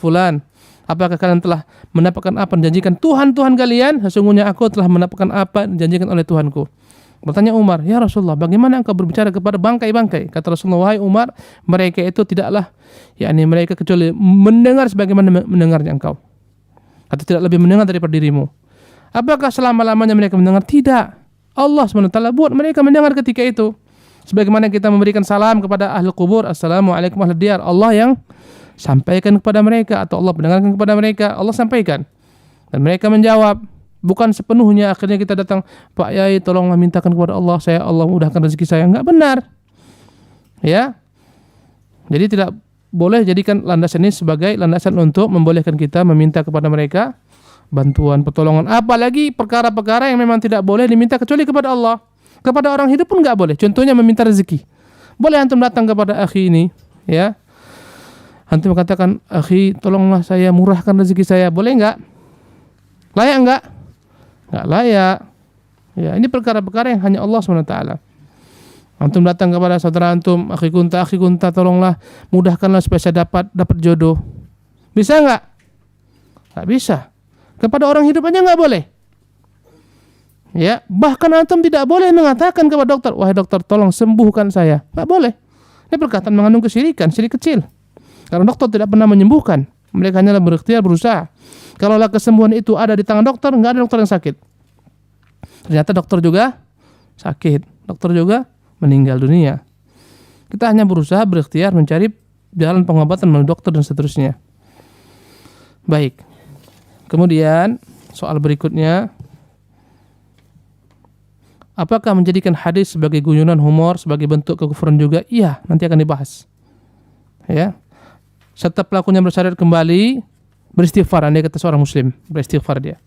apakah kalian telah mendapatkan apa yang dijanjikan Tuhan kalian? Sesungguhnya aku telah mendapatkan apa yang dijanjikan oleh Tuhanku. Bertanya Umar, ya Rasulullah, bagaimana engkau berbicara kepada bangkai-bangkai? Kata Rasulullah, wahai Umar, mereka itu tidaklah, mereka kecuali mendengar sebagaimana mendengarnya engkau. Atau tidak lebih mendengar daripada dirimu. Apakah selama-lamanya mereka mendengar? Tidak. Allah SWT buat mereka mendengar ketika itu. Sebagaimana kita memberikan salam kepada ahli kubur, assalamualaikum ahli diyar, Allah yang sampaikan kepada mereka, atau Allah mendengarkan kepada mereka, Allah sampaikan. Dan mereka menjawab. Bukan sepenuhnya akhirnya kita datang, Pak Yai tolonglah mintakan kepada Allah, Allah mudahkan rezeki saya. Enggak benar. Ya. Jadi tidak boleh jadikan landasan ini sebagai landasan untuk membolehkan kita meminta kepada mereka bantuan, pertolongan. Apalagi perkara-perkara yang memang tidak boleh diminta kecuali kepada Allah. Kepada orang hidup pun enggak boleh. Contohnya meminta rezeki. Boleh antum datang kepada akhi ini, ya. Antum katakan, akhi tolonglah saya murahkan rezeki saya. Boleh enggak? Layak enggak? Enggak layak. Ya, ini perkara-perkara yang hanya Allah SWT. Antum datang kepada saudara antum, akhi kunta, tolonglah mudahkanlah supaya saya dapat jodoh. Bisa enggak? Enggak bisa. Kepada orang hidup aja enggak boleh. Ya, bahkan antum tidak boleh mengatakan kepada dokter, wahai dokter tolong sembuhkan saya. Enggak boleh. Ini perkataan mengandung kesyirikan, syirik kecil. Karena dokter tidak pernah menyembuhkan. Mereka hanyalah berikhtiar, berusaha. Kalaulah kesembuhan itu ada di tangan dokter, enggak ada dokter yang sakit. Ternyata dokter juga sakit. Dokter juga meninggal dunia. Kita hanya berusaha, berikhtiar, mencari jalan pengobatan melalui dokter dan seterusnya. Baik. Kemudian soal berikutnya, apakah menjadikan hadis sebagai guyonan, humor, sebagai bentuk kekufuran juga? Iya, nanti akan dibahas. Ya. Setelah pelakunya bersyariat kembali, beristighfar. Andai kata seorang muslim, beristighfar dia.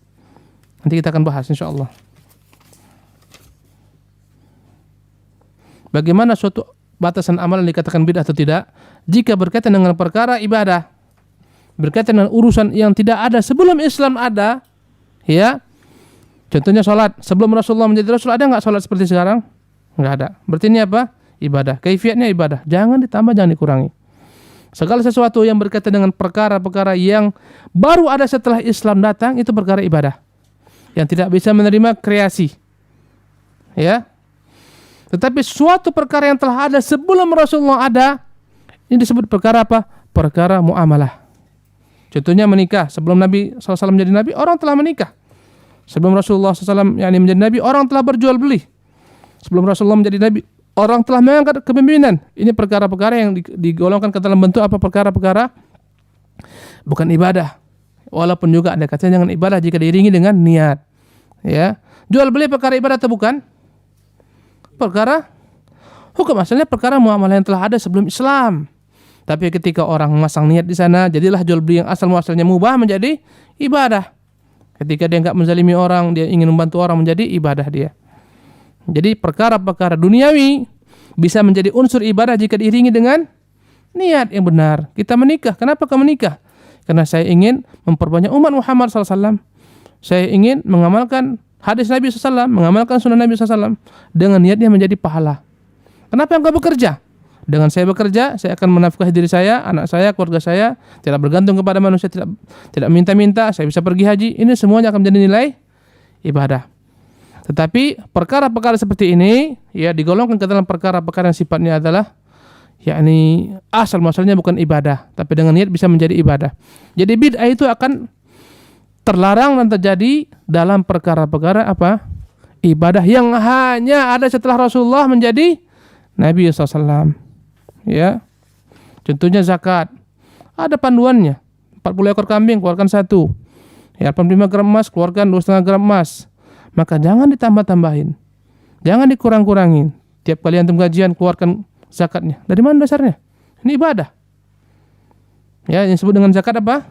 Nanti kita akan bahas insyaallah. Bagaimana suatu batasan amalan dikatakan bid'ah atau tidak? Jika berkaitan dengan perkara ibadah, berkaitan dengan urusan yang tidak ada sebelum Islam ada, ya. Contohnya salat. Sebelum Rasulullah menjadi Rasul ada enggak salat seperti sekarang? Enggak ada. Berarti ini apa? Ibadah. Kaifiatnya ibadah. Jangan ditambah, jangan dikurangi. Segala sesuatu yang berkaitan dengan perkara-perkara yang baru ada setelah Islam datang, itu perkara ibadah. Yang tidak bisa menerima kreasi. Ya. Tetapi suatu perkara yang telah ada sebelum Rasulullah ada, ini disebut perkara apa? Perkara muamalah. Contohnya menikah. Sebelum Nabi SAW menjadi Nabi, orang telah menikah. Sebelum Rasulullah SAW menjadi Nabi, orang telah berjual beli. Sebelum Rasulullah menjadi Nabi, orang telah mengangkat kepemimpinan. Ini perkara-perkara yang digolongkan ke dalam bentuk apa? Perkara-perkara bukan ibadah. Walaupun juga ada katanya dengan ibadah jika diiringi dengan niat. Ya, jual beli perkara ibadah atau bukan? Perkara hukum asalnya perkara muamalah yang telah ada sebelum Islam. Tapi ketika orang memasang niat di sana, jadilah jual beli yang asal muasalnya mubah menjadi ibadah. Ketika dia enggak menzalimi orang, dia ingin membantu orang, menjadi ibadah dia. Jadi perkara-perkara duniawi bisa menjadi unsur ibadah jika diiringi dengan Niat yang benar. Kita menikah. Kenapa kamu menikah? Karena saya ingin memperbanyak umat Muhammad SAW. Saya ingin mengamalkan hadis Nabi SAW, mengamalkan sunnah Nabi SAW. Dengan niatnya menjadi pahala. Kenapa engkau bekerja? Dengan saya bekerja, saya akan menafkahi diri saya, anak saya, keluarga saya, tidak bergantung kepada manusia, tidak minta-minta, saya bisa pergi haji. Ini semuanya akan menjadi nilai ibadah. Tetapi perkara-perkara seperti ini ya digolongkan ke dalam perkara-perkara yang sifatnya adalah yakni asal muasalnya bukan ibadah, tapi dengan niat bisa menjadi ibadah. Jadi bid'ah itu akan terlarang dan terjadi dalam perkara-perkara apa? Ibadah yang hanya ada setelah Rasulullah menjadi Nabi SAW. Ya, contohnya zakat. Ada panduannya. 40 ekor kambing keluarkan 1. Ya, 85 gram emas keluarkan 2,5 gram emas. Maka jangan ditambah-tambahin. Jangan dikurang-kurangin. Tiap kali antum gajian keluarkan zakatnya. Dari mana dasarnya? Ini ibadah. Ya, yang disebut dengan zakat apa?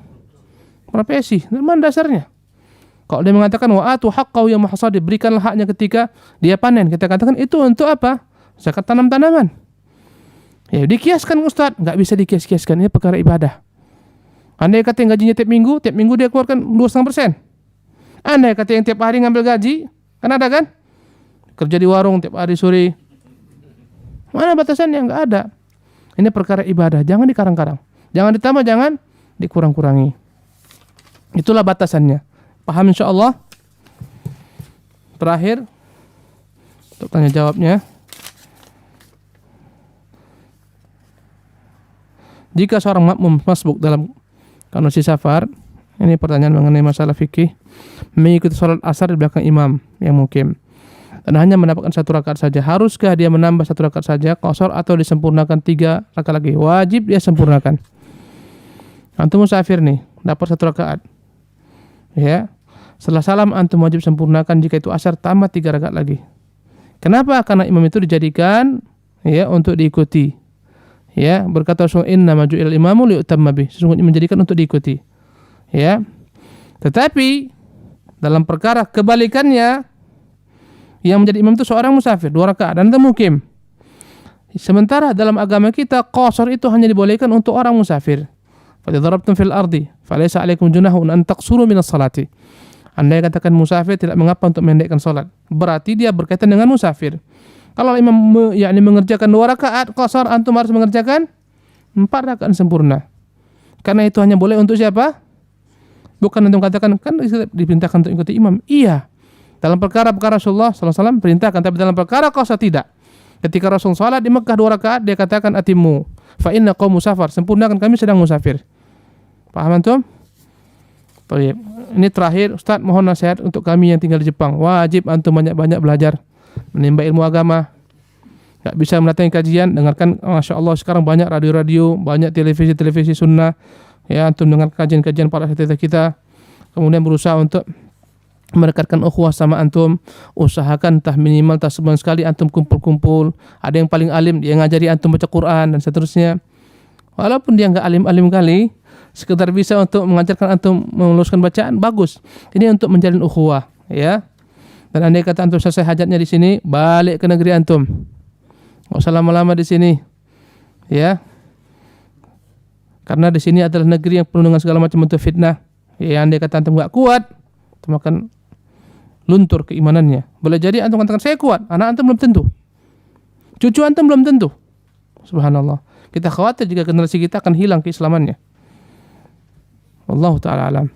Profesi. Dari mana dasarnya? Kalau dia mengatakan wa atu haqqahu ya mahsadi, berikanlah haknya ketika dia panen. Kita katakan itu untuk apa? Zakat tanam-tanaman. Ya, dikiaskan Ustaz, enggak bisa dikias-kiaskan, ini perkara ibadah. Andai kata yang gajinya tiap minggu dia keluarkan 2,5%. Andai kata yang tiap hari ngambil gaji, kan ada kan? Kerja di warung tiap hari sore. Mana batasannya? Enggak ada. Ini perkara ibadah, jangan dikarang-karang. Jangan ditambah, jangan dikurang-kurangi. Itulah batasannya. Paham insyaallah? Terakhir untuk tanya jawabnya. Jika seorang makmum masbuk dalam kondisi safar, ini pertanyaan mengenai masalah fikih, mengikuti sholat asar di belakang imam yang mukim dan hanya mendapatkan 1 rakaat saja, haruskah dia menambah 1 rakaat saja qashar atau disempurnakan 3 rakaat lagi? Wajib dia sempurnakan. Antum musafir nih, dapat 1 rakaat. Ya. Setelah salam antum wajib sempurnakan, jika itu asar tambah 3 rakaat lagi. Kenapa? Karena imam itu dijadikan ya untuk diikuti. Ya, berkata Rasulullah inna maju'il imamu liutamma bih, sesungguhnya menjadikan untuk diikuti. Ya. Tetapi dalam perkara kebalikannya, yang menjadi imam itu seorang musafir 2 rakaat dan mukim. Sementara dalam agama kita qashar itu hanya dibolehkan untuk orang musafir. Fa idza darabtum fil ardi falaysa 'alaikum junahun an taqsuru minas salati. Andai katakan musafir tidak mengapa untuk mendekkan salat, berarti dia berkaitan dengan musafir. Kalau imam yakni mengerjakan 2 rakaat qashar, antum harus mengerjakan 4 rakaat sempurna. Karena itu hanya boleh untuk siapa? Bukan antum katakan kan diperintahkan untuk ikuti imam. Iya. Dalam perkara-perkara Rasulullah SAW perintahkan, tapi dalam perkara qashar tidak. Ketika Rasul salat di Mekah 2 rakaat, dia katakan atimmu fa inna qaum musafar, sempurnakan kami sedang musafir. Paham antum? Baik. Ini terakhir, Ustaz mohon nasihat untuk kami yang tinggal di Jepang. Wajib antum banyak-banyak belajar, menimba ilmu agama. Gak bisa mendatangi kajian, dengarkan. Masya Allah sekarang banyak radio-radio, banyak televisi-televisi sunnah. Ya, antum dengar kajian-kajian para sahabat kita. Kemudian berusaha untuk merekatkan ukhuwah sama antum. Usahakan entah minimal entah sebulan sekali antum kumpul-kumpul. Ada yang paling alim, dia ngajari antum baca Quran dan seterusnya. Walaupun dia nggak alim-alim kali, sekedar bisa untuk mengajarkan antum meluluskan bacaan, bagus. Ini untuk menjalin ukhuwah, ya. Dan andai kata antum selesai hajatnya di sini, balik ke negeri antum. Nggak usah lama-lama di sini, ya. Karena di sini adalah negeri yang penuh dengan segala macam bentuk fitnah. Ya, andai kata antum nggak kuat, antum akan luntur keimanannya. Boleh jadi antum katakan saya kuat, anak antum belum tentu, cucu antum belum tentu. Subhanallah. Kita khawatir jika generasi kita akan hilang keislamannya. Wallahu ta'ala alam.